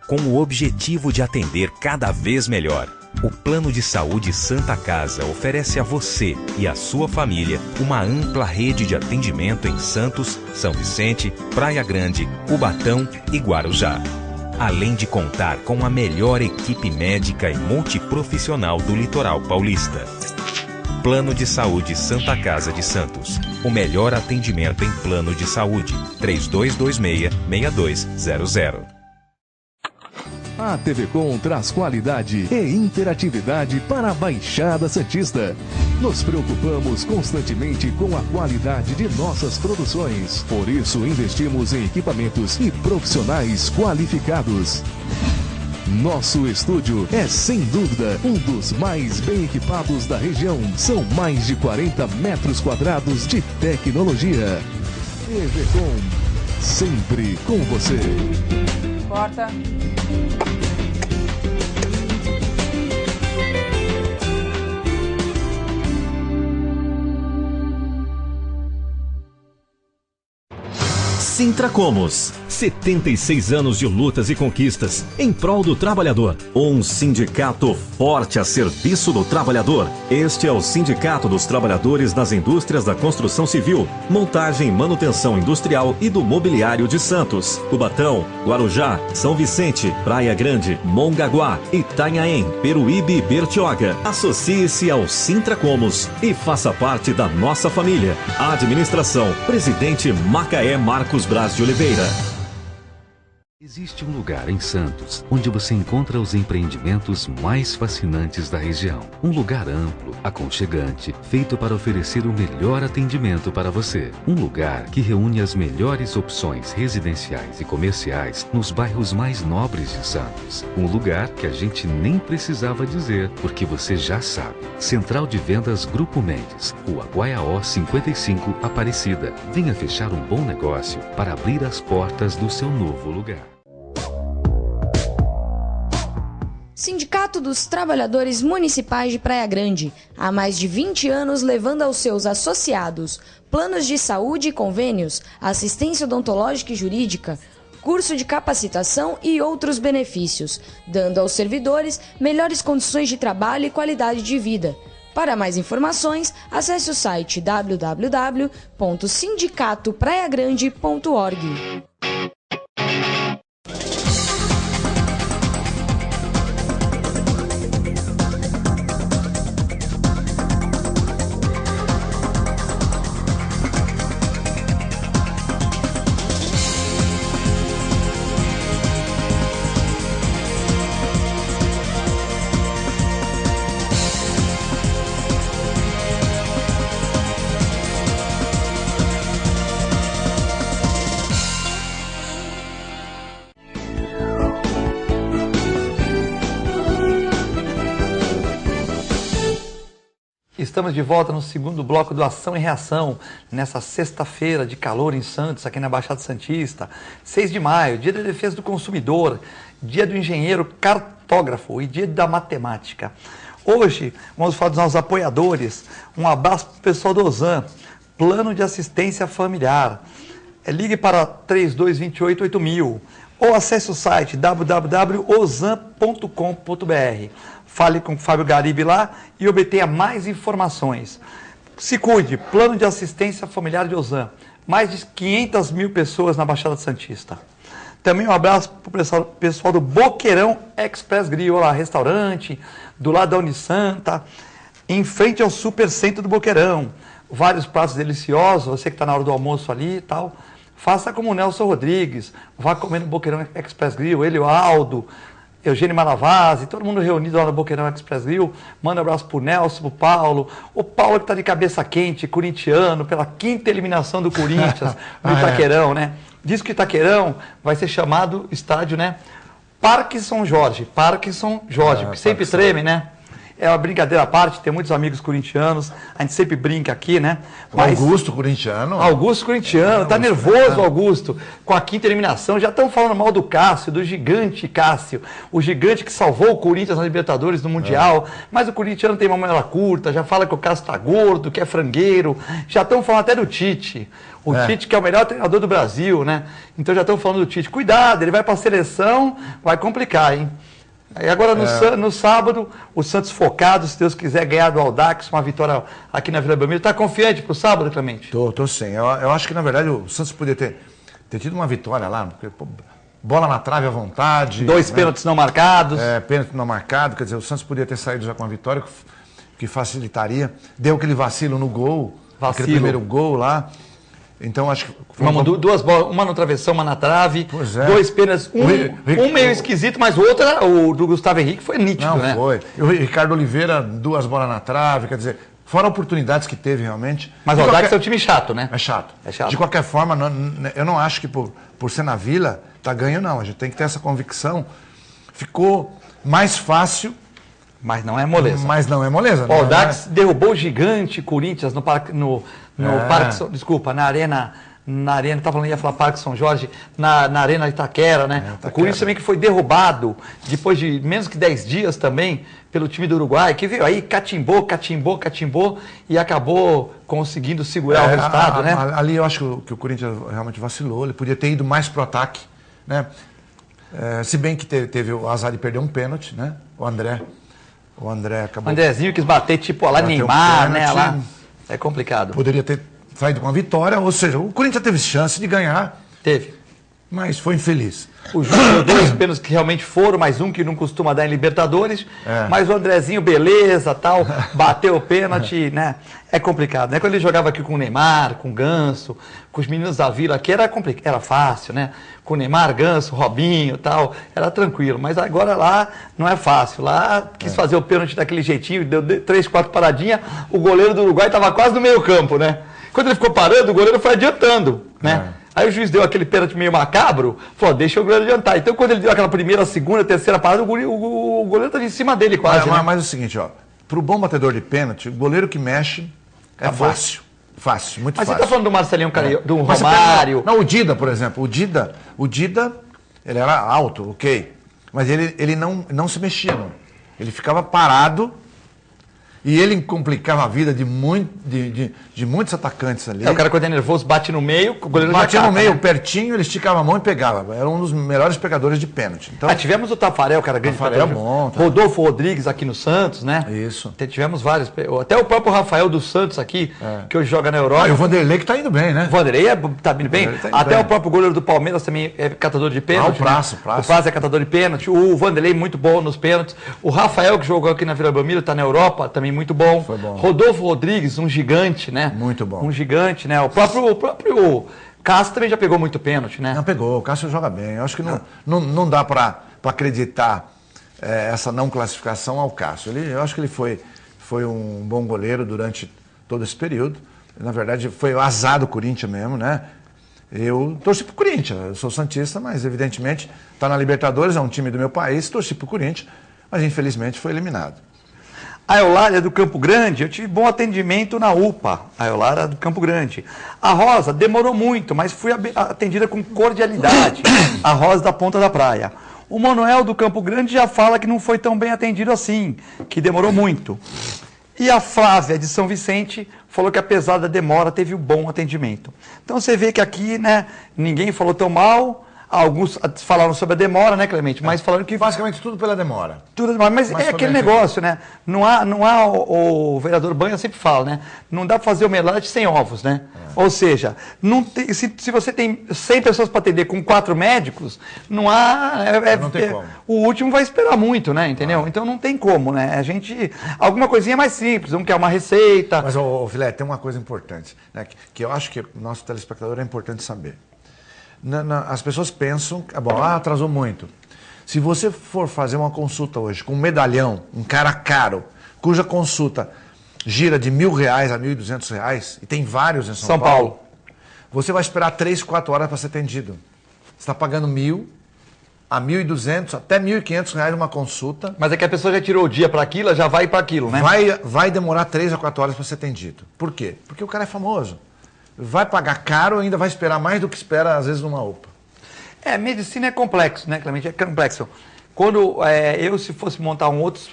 Com o objetivo de atender cada vez melhor, o Plano de Saúde Santa Casa oferece a você e a sua família uma ampla rede de atendimento em Santos, São Vicente, Praia Grande, Cubatão e Guarujá. Além de contar com a melhor equipe médica e multiprofissional do litoral paulista. Plano de Saúde Santa Casa de Santos. O melhor atendimento em plano de saúde. 3226-6200. A TV Com traz qualidade e interatividade para a Baixada Santista. Nos preocupamos constantemente com a qualidade de nossas produções. Por isso, investimos em equipamentos e profissionais qualificados. Nosso estúdio é, sem dúvida, um dos mais bem equipados da região. São mais de 40 metros quadrados de tecnologia. TV Com, sempre com você. Corta. Sintracomos, 76 anos de lutas e conquistas em prol do trabalhador. Um sindicato forte a serviço do trabalhador. Este é o Sindicato dos Trabalhadores das Indústrias da Construção Civil, Montagem e Manutenção Industrial e do Mobiliário de Santos, Cubatão, Guarujá, São Vicente, Praia Grande, Mongaguá, Itanhaém, Peruíbe e Bertioga. Associe-se ao Sintracomos e faça parte da nossa família. Administração, Presidente Macaé Marcos Braz de Oliveira. Existe um lugar em Santos onde você encontra os empreendimentos mais fascinantes da região. Um lugar amplo, aconchegante, feito para oferecer o melhor atendimento para você. Um lugar que reúne as melhores opções residenciais e comerciais nos bairros mais nobres de Santos. Um lugar que a gente nem precisava dizer, porque você já sabe. Central de Vendas Grupo Mendes, Rua Guaiaó 55, Aparecida. Venha fechar um bom negócio para abrir as portas do seu novo lugar. Sindicato dos Trabalhadores Municipais de Praia Grande, há mais de 20 anos levando aos seus associados planos de saúde e convênios, assistência odontológica e jurídica, curso de capacitação e outros benefícios, dando aos servidores melhores condições de trabalho e qualidade de vida. Para mais informações, acesse o site www.sindicatopraiagrande.org. Estamos de volta no segundo bloco do Ação e Reação, nessa sexta-feira de calor em Santos, aqui na Baixada Santista. 6 de maio, dia da defesa do consumidor, dia do engenheiro cartógrafo e dia da matemática. Hoje, vamos falar dos nossos apoiadores. Um abraço para o pessoal do Ozan, Plano de Assistência Familiar. Ligue para 3228-8000 ou acesse o site www.ozan.com.br. Fale com o Fábio Garibe lá e obtenha mais informações. Se cuide, Plano de Assistência Familiar de Ozan. Mais de 500 mil pessoas na Baixada Santista. Também um abraço para o pessoal do Boqueirão Express Grill, lá, restaurante, do lado da Unisanta, em frente ao Supercentro do Boqueirão. Vários pratos deliciosos, você que está na hora do almoço ali e tal. Faça como o Nelson Rodrigues, vá comer no Boqueirão Express Grill, ele, o Aldo, Eugênio Malavasi, todo mundo reunido lá no Boqueirão Express Grill. Manda um abraço pro Nelson, pro Paulo. O Paulo que tá de cabeça quente, corintiano, pela 5ª eliminação do Corinthians no Itaquerão, né? Diz que o Itaquerão vai ser chamado estádio, né? Parkinson Jorge, porque sempre treme, né? É uma brincadeira à parte, tem muitos amigos corintianos, a gente sempre brinca aqui, né? Mas Augusto corintiano. Augusto corintiano, tá nervoso Augusto, com a 5ª eliminação, já estão falando mal do Cássio, do gigante Cássio, o gigante que salvou o Corinthians na Libertadores, no Mundial, mas o corintiano tem uma memória curta, já fala que o Cássio tá gordo, que é frangueiro, já estão falando até do Tite, Tite que é o melhor treinador do Brasil, né? Então já estão falando do Tite, cuidado, ele vai pra seleção, vai complicar, hein? E agora no sábado, o Santos focado, se Deus quiser, ganhar do Audax, uma vitória aqui na Vila Belmiro. Está confiante para o sábado, Clemente? Tô sim. Eu acho que, na verdade, o Santos podia ter tido uma vitória lá, porque bola na trave à vontade. 2 pênaltis não marcados. Pênalti não marcado, quer dizer, o Santos podia ter saído já com uma vitória que facilitaria. Deu aquele vacilo no gol, aquele primeiro gol lá. Então, acho que... Duas bolas, uma no travessão, uma na trave, pois é. 2 pênaltis, um meio esquisito, mas o outro, o do Gustavo Henrique, foi nítido, né? Foi. E o Ricardo Oliveira, 2 bolas na trave, quer dizer, fora oportunidades que teve realmente. Mas o Audax é um time chato, né? É chato. De qualquer forma, eu não acho que por ser na Vila, tá ganho não. A gente tem que ter essa convicção. Ficou mais fácil. Mas não é moleza. O Audax derrubou o gigante Corinthians no Parque na Arena, ia falar Parque São Jorge, na Arena Itaquera, né? O Corinthians também que foi derrubado, depois de menos que 10 dias também, pelo time do Uruguai, que veio aí, catimbou, e acabou conseguindo segurar o resultado, né? Ali eu acho que o Corinthians realmente vacilou, ele podia ter ido mais pro ataque, né? Se bem que teve o azar de perder um pênalti, né? O André acabou... O Andrezinho quis bater tipo lá Neymar, né? Lá. É complicado. Poderia ter saído com uma vitória, ou seja, o Corinthians teve chance de ganhar. Teve. Mas foi infeliz. O Júnior deu 2 pênaltis que realmente foram, mais um que não costuma dar em Libertadores. Mas o Andrezinho, beleza, tal, bateu o pênalti, né? É complicado, né? Quando ele jogava aqui com o Neymar, com o Ganso, com os meninos da Vila aqui, era fácil, né? Com o Neymar, Ganso, Robinho, tal, era tranquilo. Mas agora lá não é fácil. Lá quis fazer o pênalti daquele jeitinho, deu 3, 4 paradinhas, o goleiro do Uruguai estava quase no meio campo, né? Quando ele ficou parando, o goleiro foi adiantando, né? Aí o juiz deu aquele pênalti meio macabro, falou, deixa o goleiro adiantar. Então quando ele deu aquela primeira, segunda, terceira parada, o goleiro estava em cima dele quase, né? Mas é o seguinte, para o bom batedor de pênalti, o goleiro que mexe é fácil. Fácil, muito fácil. Mas você está falando do Marcelinho Carioca, do Romário... Não, o Dida, por exemplo. O Dida, ele era alto, ok. Mas ele não se mexia, não. Ele ficava parado E ele complicava a vida de muitos atacantes ali. O cara quando é nervoso bate no meio, o goleiro batia já cata, no meio, né? Pertinho, ele esticava a mão e pegava. Era um dos melhores pegadores de pênalti. Então, tivemos o Tafarel, cara grande. Tafarel bom. Tá? Rodolfo Rodrigues aqui no Santos, né? Isso. Tivemos vários. Até o próprio Rafael dos Santos aqui, que hoje joga na Europa. E o Vanderlei que tá indo bem, né? O Vanderlei tá indo bem. Tá indo até bem. O próprio goleiro do Palmeiras também é catador de pênalti. O Praça. O Praça é catador de pênalti. O Vanderlei muito bom nos pênaltis. O Rafael, que jogou aqui na Vila Belmiro, tá na Europa, também muito bom. Foi bom. Rodolfo Rodrigues, um gigante, né? Muito bom. Um gigante, né? O próprio Cássio também já pegou muito pênalti, né? Não pegou, o Cássio joga bem. Eu acho que não dá para acreditar essa não classificação ao Cássio. Eu acho que ele foi um bom goleiro durante todo esse período. Na verdade, foi o azar do Corinthians mesmo, né? Eu torci pro Corinthians, eu sou santista, mas evidentemente está na Libertadores, é um time do meu país, torci pro Corinthians, mas infelizmente foi eliminado. A Eulália do Campo Grande, eu tive bom atendimento na UPA, a Eulália do Campo Grande. A Rosa demorou muito, mas fui atendida com cordialidade, a Rosa da Ponta da Praia. O Manuel do Campo Grande já fala que não foi tão bem atendido assim, que demorou muito. E a Flávia de São Vicente falou que apesar da demora teve um bom atendimento. Então você vê que aqui, né, ninguém falou tão mal. Alguns falaram sobre a demora, né, Clemente? Mas falaram que... Basicamente tudo pela demora. Tudo demora. Mas é aquele negócio, né? Não há o vereador Banha sempre fala, né? Não dá para fazer omelete sem ovos, né? Ou seja, não tem, se você tem 100 pessoas para atender com 4 médicos, não há... não tem como. O último vai esperar muito, né? Entendeu? Então não tem como, né? A gente... Alguma coisinha mais simples, um quer uma receita... Mas, Filé, tem uma coisa importante, né? Que eu acho que o nosso telespectador é importante saber. As pessoas pensam, atrasou muito. Se você for fazer uma consulta hoje com um medalhão, um cara caro, cuja consulta gira de R$1.000 a R$1.200, e tem vários em São Paulo, você vai esperar 3, 4 horas para ser atendido. Você está pagando R$1.000 a R$1.200, até R$1.500 uma consulta. Mas é que a pessoa já tirou o dia para aquilo, já vai para aquilo, né? Vai demorar 3 a 4 horas para ser atendido. Por quê? Porque o cara é famoso. Vai pagar caro e ainda vai esperar mais do que espera, às vezes, numa UPA. Medicina é complexo, né, Clemente? É complexo. Quando se fosse montar um outro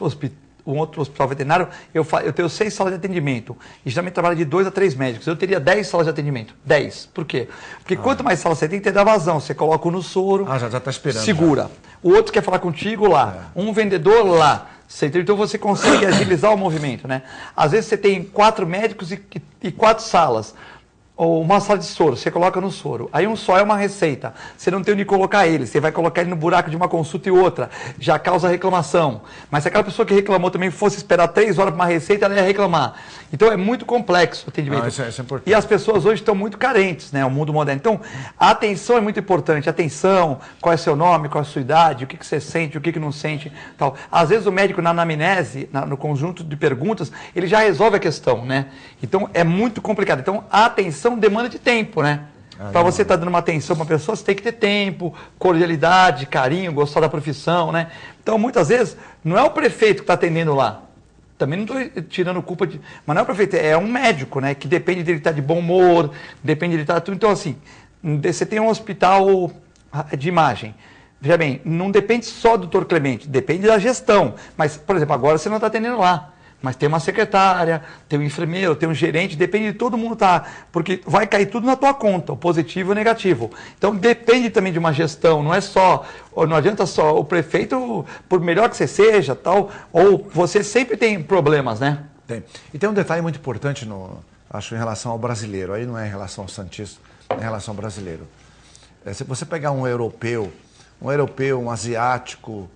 hospital veterinário, eu tenho 6 salas de atendimento. E geralmente trabalho de 2 a 3 médicos. Eu teria 10 salas de atendimento. 10. Por quê? Porque quanto mais salas você tem que ter da vazão. Você coloca no soro, já está esperando. Segura. Já. O outro quer falar contigo lá. Um vendedor lá. Então você consegue agilizar o movimento, né? Às vezes você tem 4 médicos e 4 salas. Ou uma sala de soro, você coloca no soro. Aí um só é uma receita. Você não tem onde colocar ele. Você vai colocar ele no buraco de uma consulta e outra. Já causa reclamação. Mas se aquela pessoa que reclamou também fosse esperar 3 horas para uma receita, ela ia reclamar. Então é muito complexo o atendimento. Isso é importante. E as pessoas hoje estão muito carentes, né? O mundo moderno. Então, a atenção é muito importante. Atenção, qual é seu nome, qual é a sua idade, o que você sente, o que não sente. Tal. Às vezes o médico na anamnese, no conjunto de perguntas, ele já resolve a questão, né? Então é muito complicado. Então a atenção demanda de tempo, né? Para você estar dando uma atenção para uma pessoa, você tem que ter tempo, cordialidade, carinho, gostar da profissão, né? Então, muitas vezes, não é o prefeito que está atendendo lá. Também não estou tirando culpa de... Mas não é o prefeito, é um médico, né? Que depende dele estar de bom humor, depende dele estar... Então, assim, você tem um hospital de imagem. Veja bem, não depende só do Dr. Clemente, depende da gestão. Mas, por exemplo, agora você não está atendendo lá. Mas tem uma secretária, tem um enfermeiro, tem um gerente, depende de todo mundo porque vai cair tudo na tua conta, o positivo e o negativo. Então depende também de uma gestão, não adianta só o prefeito, por melhor que você seja, tal, ou você sempre tem problemas, né? Tem. E tem um detalhe muito importante, acho, em relação ao brasileiro, aí não é em relação ao santista, é em relação ao brasileiro. Se você pegar um europeu, um asiático...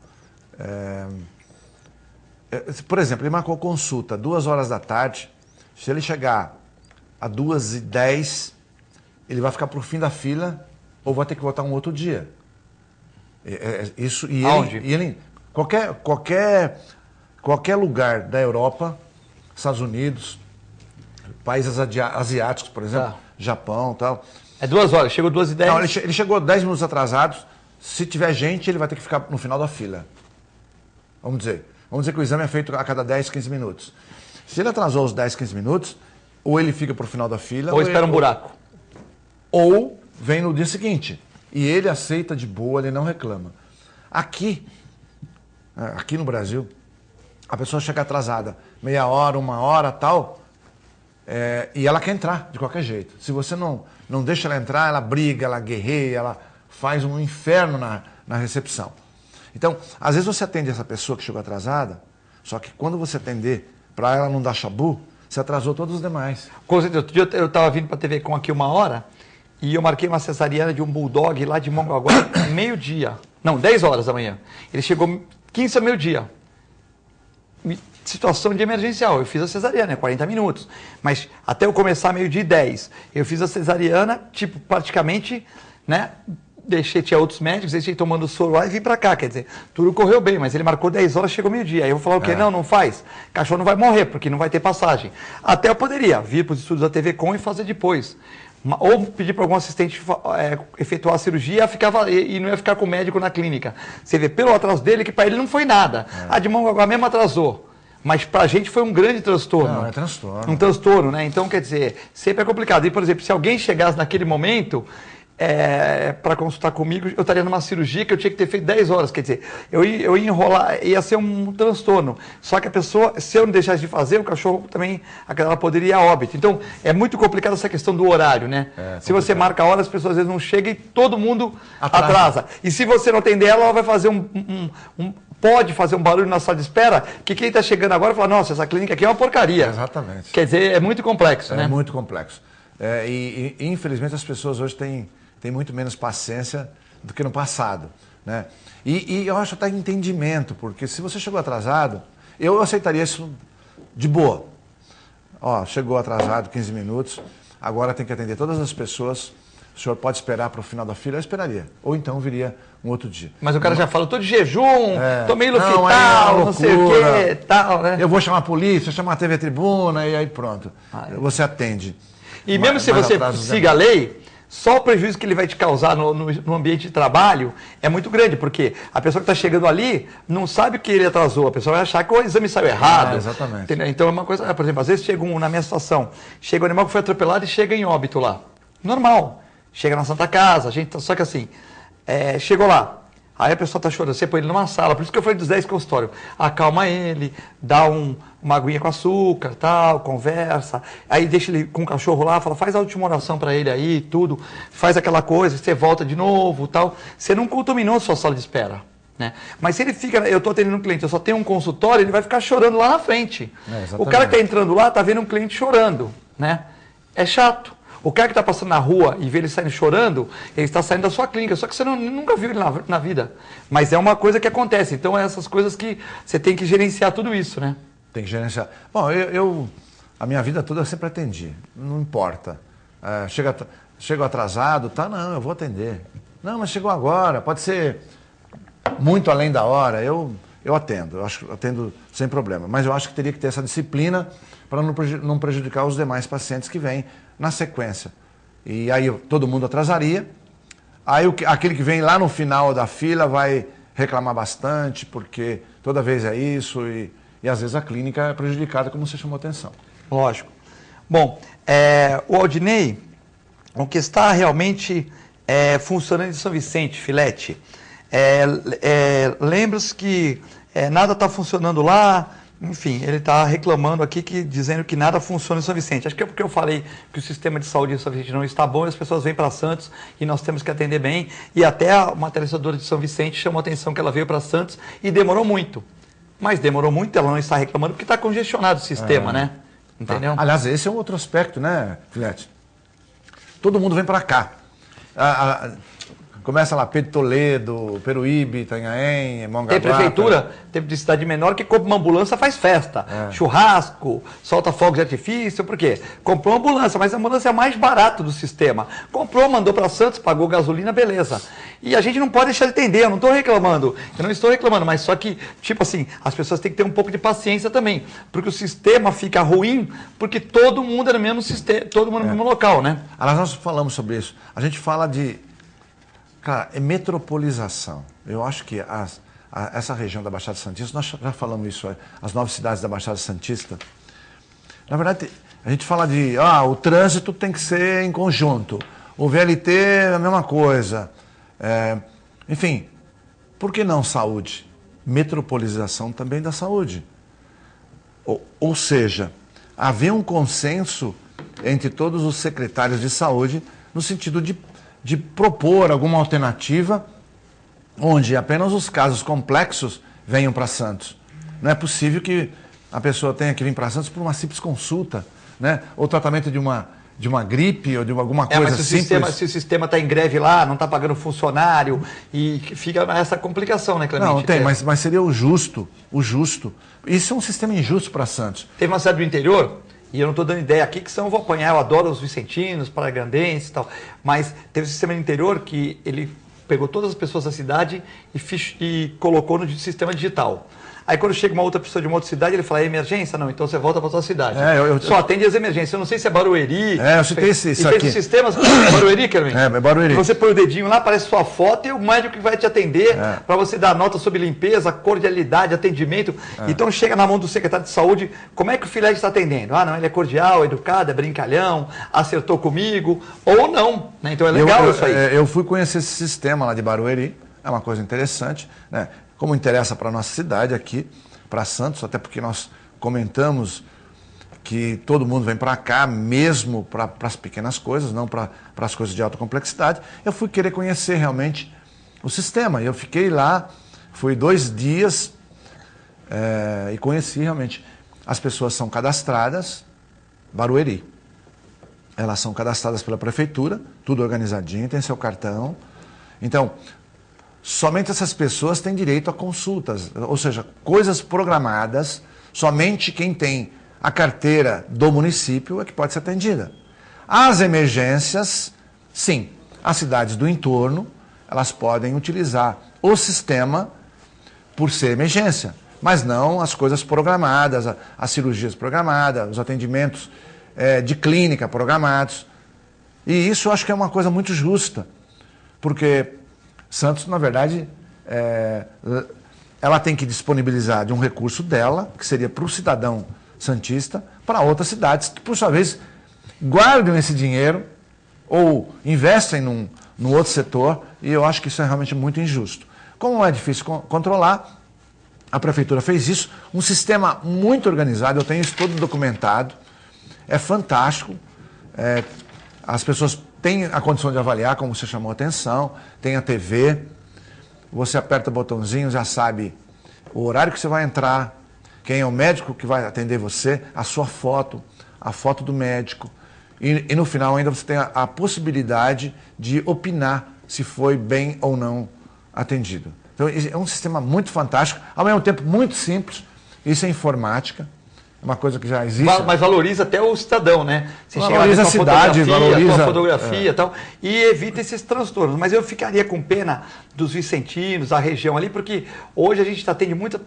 Por exemplo, ele marcou consulta 2 horas da tarde. Se ele chegar a 2h10, ele vai ficar para o fim da fila ou vai ter que voltar um outro dia. Aonde? Qualquer lugar da Europa, Estados Unidos, países asiáticos, por exemplo, Japão e tal. É 2 horas, chegou 2h10? Não, ele chegou 10 minutos atrasados. Se tiver gente, ele vai ter que ficar no final da fila. Vamos dizer que o exame é feito a cada 10, 15 minutos. Se ele atrasou os 10, 15 minutos, ou ele fica para o final da fila... Ou espera um buraco. Ou vem no dia seguinte. E ele aceita de boa, ele não reclama. Aqui no Brasil, a pessoa chega atrasada, meia hora, 1 hora, tal, e ela quer entrar de qualquer jeito. Se você não deixa ela entrar, ela briga, ela guerreia, ela faz um inferno na recepção. Então, às vezes você atende essa pessoa que chegou atrasada, só que quando você atender, para ela não dar chabu, você atrasou todos os demais. Outro dia eu estava vindo para a TV Com aqui 1 hora e eu marquei uma cesariana de um bulldog lá de Mongaguá, meio-dia. Não, 10 horas da manhã. Ele chegou 15 ao meio-dia. Situação de emergencial. Eu fiz a cesariana, 40 minutos. Mas até eu começar meio-dia e 10. Eu fiz a cesariana, tipo, praticamente, né? Tinha outros médicos, deixei tomando soro lá e vim pra cá, quer dizer, tudo correu bem, mas ele marcou 10 horas, chegou meio-dia. Aí eu vou falar o quê? Não faz. Cachorro não vai morrer, porque não vai ter passagem. Até eu poderia vir para os estudos da TV Com e fazer depois. Ou pedir para algum assistente efetuar a cirurgia e não ia ficar com o médico na clínica. Você vê pelo atraso dele que para ele não foi nada. A de Mongaguá mesmo atrasou. Mas para a gente foi um grande transtorno. Não, é transtorno. Um transtorno, né? Então, quer dizer, sempre é complicado. E, por exemplo, se alguém chegasse naquele momento para consultar comigo, eu estaria numa cirurgia que eu tinha que ter feito 10 horas. Quer dizer, eu ia enrolar, ia ser um transtorno. Só que a pessoa, se eu não deixasse de fazer, o cachorro também, ela poderia ir a óbito. Então, é muito complicado essa questão do horário, né? Se você marca a hora, as pessoas às vezes não chegam e todo mundo atrasa. E se você não atender ela vai fazer pode fazer um barulho na sala de espera, que quem está chegando agora fala, nossa, essa clínica aqui é uma porcaria. Exatamente. Quer dizer, é muito complexo, né? É muito complexo. E infelizmente as pessoas hoje têm muito menos paciência do que no passado, né? E eu acho até entendimento, porque se você chegou atrasado, eu aceitaria isso de boa. Ó, chegou atrasado 15 minutos, agora tem que atender todas as pessoas, o senhor pode esperar para o final da fila? Eu esperaria. Ou então viria um outro dia. Mas o cara já fala, eu tô de jejum, tomei Lufital, não sei o quê, tal, né? Eu vou chamar a polícia, chamar a TV Tribuna e aí pronto. Você atende. E mesmo se você siga a lei, só o prejuízo que ele vai te causar no ambiente de trabalho é muito grande, porque a pessoa que está chegando ali não sabe que ele atrasou, a pessoa vai achar que o exame saiu errado. Exatamente. Entendeu? Então é uma coisa, por exemplo, às vezes chega na minha situação, chega um animal que foi atropelado e chega em óbito lá. Normal. Chega na Santa Casa, só que assim, chegou lá, aí a pessoa está chorando, você põe ele numa sala, por isso que eu falei dos 10 consultórios, acalma ele, dá uma aguinha com açúcar, tal, conversa, aí deixa ele com o cachorro lá, fala, faz a última oração para ele aí, tudo, faz aquela coisa, você volta de novo, tal, você não contaminou a sua sala de espera. Né? Mas se ele fica, eu estou atendendo um cliente, eu só tenho um consultório, ele vai ficar chorando lá na frente. O cara que está entrando lá está vendo um cliente chorando, né? É chato. O cara que está passando na rua e vê ele saindo chorando, ele está saindo da sua clínica, só que você nunca viu ele na vida. Mas é uma coisa que acontece, então é essas coisas que você tem que gerenciar tudo isso, né? Tem que gerenciar. Bom, a minha vida toda eu sempre atendi, não importa. Chego atrasado, tá? Não, eu vou atender. Não, mas chegou agora, pode ser muito além da hora, eu atendo, atendo sem problema. Mas eu acho que teria que ter essa disciplina para não prejudicar os demais pacientes que vêm na sequência. E aí todo mundo atrasaria, aí aquele que vem lá no final da fila vai reclamar bastante, porque toda vez é isso, e às vezes a clínica é prejudicada, como você chamou a atenção. Lógico. Bom, o Aldinei, o que está realmente funcionando em São Vicente, Filete, lembra-se que nada está funcionando lá. Enfim, ele está reclamando aqui, dizendo que nada funciona em São Vicente. Acho que é porque eu falei que o sistema de saúde em São Vicente não está bom e as pessoas vêm para Santos e nós temos que atender bem. E até uma telespectadora de São Vicente chamou a atenção que ela veio para Santos e demorou muito. Mas demorou muito, ela não está reclamando porque está congestionado o sistema, né? Entendeu? Aliás, esse é um outro aspecto, né, Filete? Todo mundo vem para cá. Começa lá, Pedro Toledo, Peruíbe, Itanhaém, Mongaguá. Tem prefeitura, tem de cidade menor que compra uma ambulância, faz festa, churrasco, solta fogos de artifício, por quê? Comprou uma ambulância, mas a ambulância é a mais barata do sistema. Comprou, mandou para Santos, pagou gasolina, beleza. E a gente não pode deixar de atender, eu não estou reclamando, mas só que, tipo assim, as pessoas têm que ter um pouco de paciência também, porque o sistema fica ruim, porque todo mundo é no mesmo sistema, todo mundo no mesmo local, né? Aliás, nós falamos sobre isso. A gente fala de... Cara, é metropolização. Eu acho que essa região da Baixada Santista, nós já falamos isso, as 9 cidades da Baixada Santista. Na verdade, a gente fala de, o trânsito tem que ser em conjunto. O VLT é a mesma coisa. Enfim, por que não saúde? Metropolização também da saúde. Ou seja, haver um consenso entre todos os secretários de saúde no sentido de propor alguma alternativa onde apenas os casos complexos venham para Santos. Não é possível que a pessoa tenha que vir para Santos por uma simples consulta, né? Ou tratamento de uma gripe ou de alguma coisa mas simples. Se o sistema está em greve lá, não está pagando funcionário, e fica essa complicação, né, Clemente? Não, tem, mas seria o justo. Isso é um sistema injusto para Santos. Teve uma cidade do interior, e eu não estou dando ideia aqui, que senão eu vou apanhar, eu adoro os vicentinos, paragrandenses e tal, mas teve um sistema no interior que ele pegou todas as pessoas da cidade e colocou no sistema digital. Aí quando chega uma outra pessoa de uma outra cidade, ele fala, é emergência? Não, então você volta para a sua cidade. Só atende as emergências. Eu não sei se é Barueri. Eu citei isso aqui. Fez os sistemas Barueri, Clemente? É Barueri. Você põe o dedinho lá, aparece sua foto e o médico que vai te atender para você dar nota sobre limpeza, cordialidade, atendimento. Então chega na mão do secretário de saúde, como é que o filete está atendendo? Ah, não, ele é cordial, educado, é brincalhão, acertou comigo, ou não. Né? Então é legal isso aí. Eu fui conhecer esse sistema lá de Barueri, é uma coisa interessante, né? Como interessa para a nossa cidade aqui, para Santos, até porque nós comentamos que todo mundo vem para cá, mesmo para as pequenas coisas, não para as coisas de alta complexidade. Eu fui querer conhecer realmente o sistema. Eu fiquei lá, fui 2 dias e conheci realmente. As pessoas são cadastradas, Barueri. Elas são cadastradas pela prefeitura, tudo organizadinho, tem seu cartão. Então, somente essas pessoas têm direito a consultas, ou seja, coisas programadas, somente quem tem a carteira do município é que pode ser atendida. As emergências, sim, as cidades do entorno, elas podem utilizar o sistema por ser emergência, mas não as coisas programadas, as cirurgias programadas, os atendimentos de clínica programados. E isso eu acho que é uma coisa muito justa, porque Santos, na verdade, ela tem que disponibilizar de um recurso dela, que seria para o cidadão santista, para outras cidades, que, por sua vez, guardam esse dinheiro ou investem num outro setor, e eu acho que isso é realmente muito injusto. Como é difícil controlar, a prefeitura fez isso, um sistema muito organizado, eu tenho isso todo documentado, é fantástico, as pessoas tem a condição de avaliar, como você chamou a atenção, tem a TV, você aperta o botãozinho, já sabe o horário que você vai entrar, quem é o médico que vai atender você, a sua foto, a foto do médico. E no final ainda você tem a possibilidade de opinar se foi bem ou não atendido. Então é um sistema muito fantástico, ao mesmo tempo muito simples, isso é informática. Uma coisa que já existe. Mas valoriza até o cidadão, né? Você valoriza a cidade, valoriza a fotografia e tal, e evita esses transtornos. Mas eu ficaria com pena dos vicentinos, a região ali, porque hoje a gente atende muito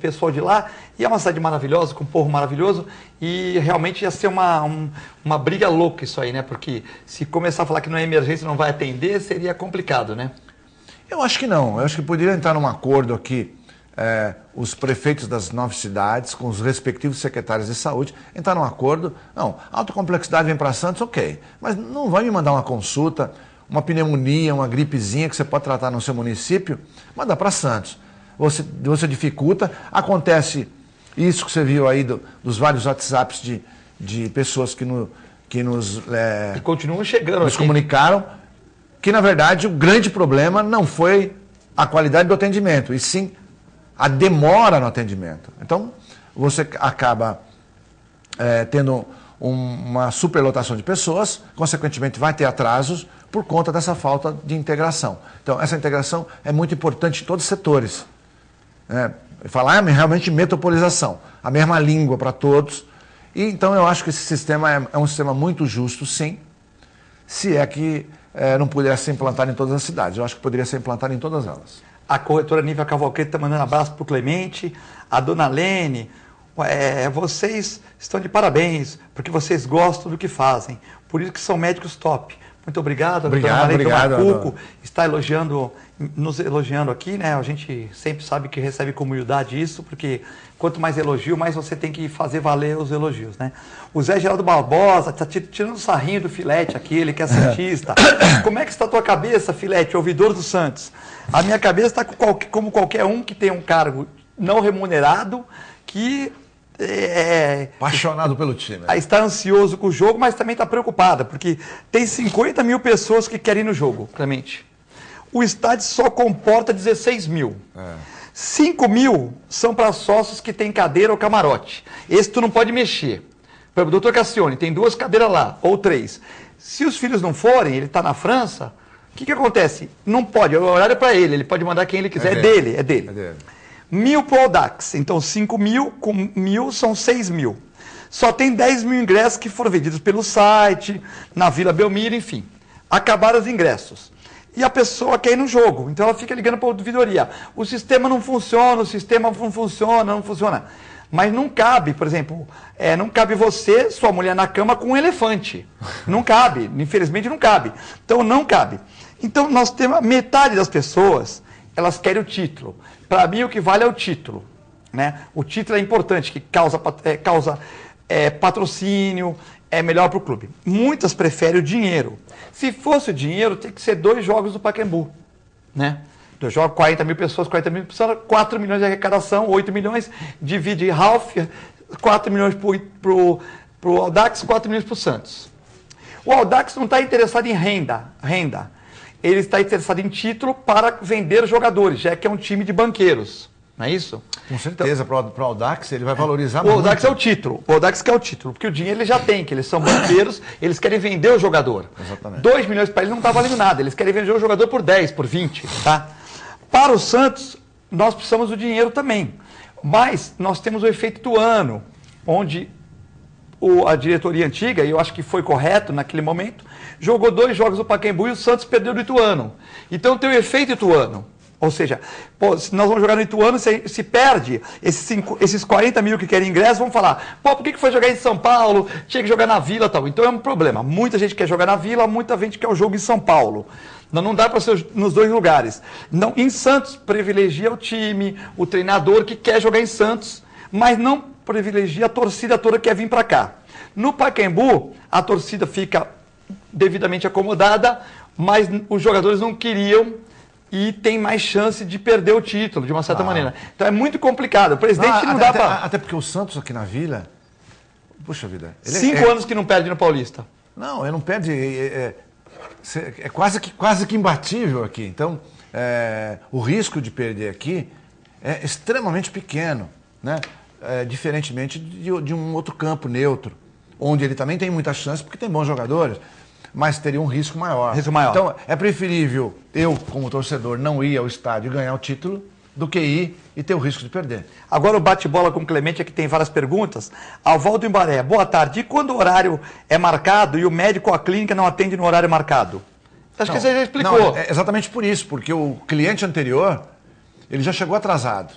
pessoal de lá, e é uma cidade maravilhosa, com um povo maravilhoso, e realmente ia ser uma briga louca isso aí, né? Porque se começar a falar que não é emergência, não vai atender, seria complicado, né? Eu acho que não. Eu acho que poderia entrar num acordo aqui, os prefeitos das 9 cidades, com os respectivos secretários de saúde, entrar num acordo. Não, alta complexidade vem para Santos, ok. Mas não vai me mandar uma consulta, uma pneumonia, uma gripezinha que você pode tratar no seu município, manda para Santos. Você dificulta, acontece isso que você viu aí dos vários WhatsApps de pessoas que nos e continuam chegando nos comunicaram, que na verdade o grande problema não foi a qualidade do atendimento, e sim a demora no atendimento. Então, você acaba tendo uma superlotação de pessoas, consequentemente vai ter atrasos por conta dessa falta de integração. Então, essa integração é muito importante em todos os setores. Falar realmente metropolização, a mesma língua para todos. E então eu acho que esse sistema é um sistema muito justo, sim, se é que não pudesse ser implantado em todas as cidades. Eu acho que poderia ser implantado em todas elas. A corretora Nívia Cavalcante está mandando abraço para o Clemente, a dona Lene. Vocês estão de parabéns, porque vocês gostam do que fazem. Por isso que são médicos top. Muito obrigado. Obrigado. Macuco está nos elogiando aqui, né? A gente sempre sabe que recebe com humildade isso, porque quanto mais elogio, mais você tem que fazer valer os elogios, né? O Zé Geraldo Barbosa está tirando sarrinho do Filete aqui, ele que é santista. Como é que está a tua cabeça, Filete, ouvidor do Santos? A minha cabeça está como qualquer um que tem um cargo não remunerado, que apaixonado pelo time. Está ansioso com o jogo, mas também está preocupada, porque tem 50 mil pessoas que querem ir no jogo, Clemente. O estádio só comporta 16 mil. 5 mil são para sócios que têm cadeira ou camarote. Esse tu não pode mexer. Por exemplo, o doutor Cassione tem 2 cadeiras lá, ou 3. Se os filhos não forem, ele está na França, o que acontece? Não pode, o horário é para ele pode mandar quem ele quiser, é dele. 1.000 para o Audax, então 5 mil com 1.000 são 6 mil. Só tem 10 mil ingressos que foram vendidos pelo site, na Vila Belmiro, enfim. Acabaram os ingressos. E a pessoa quer ir no jogo, então ela fica ligando para a ouvidoria. O sistema não funciona, não funciona. Mas não cabe, por exemplo, não cabe você, sua mulher na cama com um elefante. Não cabe, infelizmente não cabe. Então não cabe. Então nós temos metade das pessoas, elas querem o título. Para mim o que vale é o título, né? O título é importante, que causa patrocínio, é melhor para o clube. Muitas preferem o dinheiro. Se fosse o dinheiro, tem que ser 2 jogos do Pacaembu, né? 2 jogos, 40 mil pessoas, 4 milhões de arrecadação, 8 milhões, divide Ralph, 4 milhões para o Audax, 4 milhões para o Santos. O Audax não está interessado em renda. Ele está interessado em título para vender jogadores, já que é um time de banqueiros. Não é isso? Com certeza, então, para o Audax ele vai valorizar muito. O Audax é o título. O Audax quer o título, porque o dinheiro ele já tem, que eles são banqueiros, eles querem vender o jogador. Exatamente. 2 milhões para eles não está valendo nada, eles querem vender o jogador por 10, por 20, tá? Para o Santos, nós precisamos do dinheiro também. Mas nós temos o efeito Ituano, onde a diretoria antiga, e eu acho que foi correto naquele momento, jogou 2 jogos do Pacaembu e o Santos perdeu do Ituano. Então tem o efeito Ituano. Ou seja, se nós vamos jogar no Ituano, se perde, esses 40 mil que querem ingresso vão falar, por que foi jogar em São Paulo, tinha que jogar na Vila e tal. Então é um problema. Muita gente quer jogar na Vila, muita gente quer o jogo em São Paulo. Não dá para ser nos 2 lugares. Não, em Santos, privilegia o time, o treinador que quer jogar em Santos, mas não privilegia a torcida toda que quer vir para cá. No Pacaembu, a torcida fica devidamente acomodada, mas os jogadores não queriam e tem mais chance de perder o título, de uma certa maneira. Então é muito complicado. O presidente não dá para... Até porque o Santos aqui na Vila, puxa vida... 5 anos que não perde no Paulista. Não, ele não perde... É quase que imbatível aqui. Então, o risco de perder aqui é extremamente pequeno, né? Diferentemente de um outro campo neutro, onde ele também tem muita chance, porque tem bons jogadores, mas teria um risco maior. Então, é preferível eu, como torcedor, não ir ao estádio e ganhar o título, do que ir e ter o risco de perder. Agora o bate-bola com o Clemente, aqui tem várias perguntas. Alvaldo Imbaré, boa tarde. E quando o horário é marcado e o médico ou a clínica não atende no horário marcado? Acho que você já explicou. Não, é exatamente por isso, porque o cliente anterior, ele já chegou atrasado.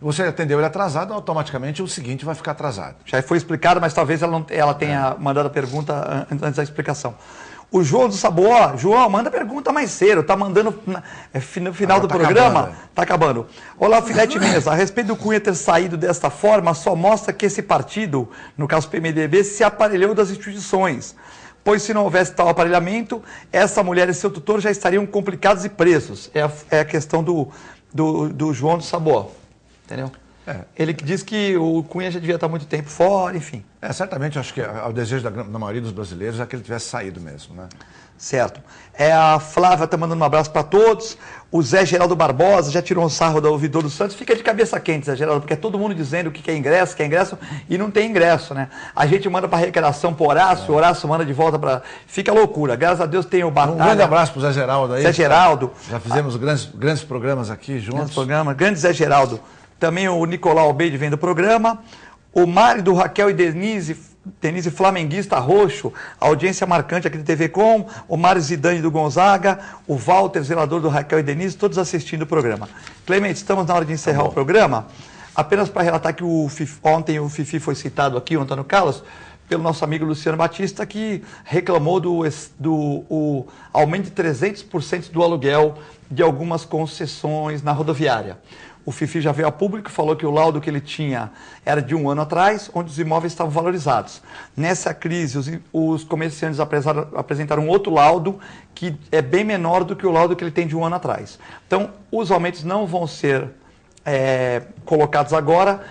Você atendeu ele atrasado, automaticamente o seguinte vai ficar atrasado. Já foi explicado, mas talvez ela tenha mandado a pergunta antes da explicação. O João do Sabor, João, manda pergunta mais cedo, tá mandando no final do programa, tá acabando. Olá, Filete Mesa, a respeito do Cunha ter saído desta forma, só mostra que esse partido, no caso PMDB, se aparelhou das instituições. Pois se não houvesse tal aparelhamento, essa mulher e seu tutor já estariam complicados e presos. É a questão do João do Sabor, entendeu? Ele que diz que o Cunha já devia estar muito tempo fora, enfim. Certamente, acho que o desejo da maioria dos brasileiros é que ele tivesse saído mesmo, né? Certo. A Flávia está mandando um abraço para todos. O Zé Geraldo Barbosa já tirou um sarro do ouvidor do Santos. Fica de cabeça quente, Zé Geraldo, porque é todo mundo dizendo que quer ingresso, e não tem ingresso, né? A gente manda para arrecadação para o Horácio manda de volta para... Fica loucura. Graças a Deus tem o Batalha. Um grande abraço para o Zé Geraldo aí. Zé Geraldo. Já fizemos grandes programas aqui juntos. Grande Zé Geraldo. Também o Nicolau Albeide vem do programa. O Mário do Raquel e Denise Flamenguista Roxo, audiência marcante aqui do TV Com. O Mário Zidane do Gonzaga. O Walter, zelador do Raquel e Denise, todos assistindo o programa. Clemente, estamos na hora de encerrar o programa. Apenas para relatar que ontem o Fifi foi citado aqui, o Antônio Carlos, pelo nosso amigo Luciano Batista, que reclamou do aumento de 300% do aluguel de algumas concessões na rodoviária. O Fifi já veio a público e falou que o laudo que ele tinha era de 1 ano atrás, onde os imóveis estavam valorizados. Nessa crise, os comerciantes apresentaram um outro laudo que é bem menor do que o laudo que ele tem de 1 ano atrás. Então, os aumentos não vão ser colocados agora,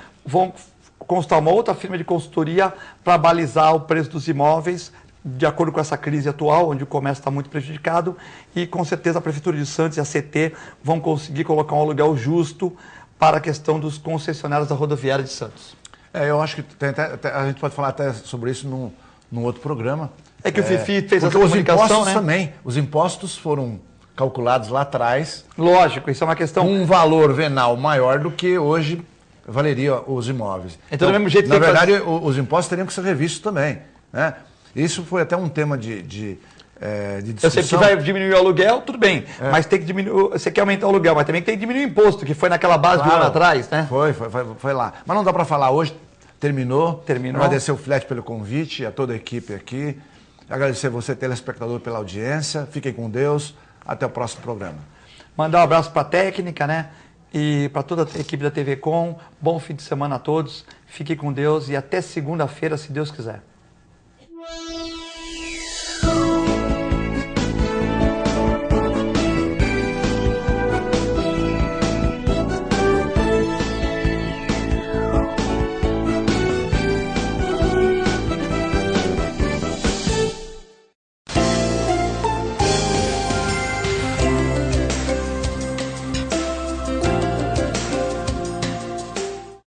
consultar uma outra firma de consultoria para balizar o preço dos imóveis, de acordo com essa crise atual, onde o comércio está muito prejudicado, e com certeza a Prefeitura de Santos e a CT vão conseguir colocar um aluguel justo para a questão dos concessionários da rodoviária de Santos. Eu acho que a gente pode falar até sobre isso num outro programa. É que o Fifi fez essa os comunicação, impostos né? também. Os impostos foram calculados lá atrás. Lógico, isso é uma questão... Com um valor venal maior do que hoje valeria os imóveis. Então, do mesmo jeito, na verdade, os impostos teriam que ser revistos também, né? Isso foi até um tema de discussão. Eu sei que vai diminuir o aluguel, tudo bem, mas tem que diminuir, você quer aumentar o aluguel, mas também tem que diminuir o imposto, que foi naquela base de um ano atrás, né? Foi lá. Mas não dá para falar hoje, terminou. Agradecer o Flet pelo convite, a toda a equipe aqui. Agradecer você, telespectador, pela audiência. Fiquem com Deus. Até o próximo programa. Mandar um abraço para a técnica, né? E para toda a equipe da TV Com. Bom fim de semana a todos. Fiquem com Deus e até segunda-feira, se Deus quiser.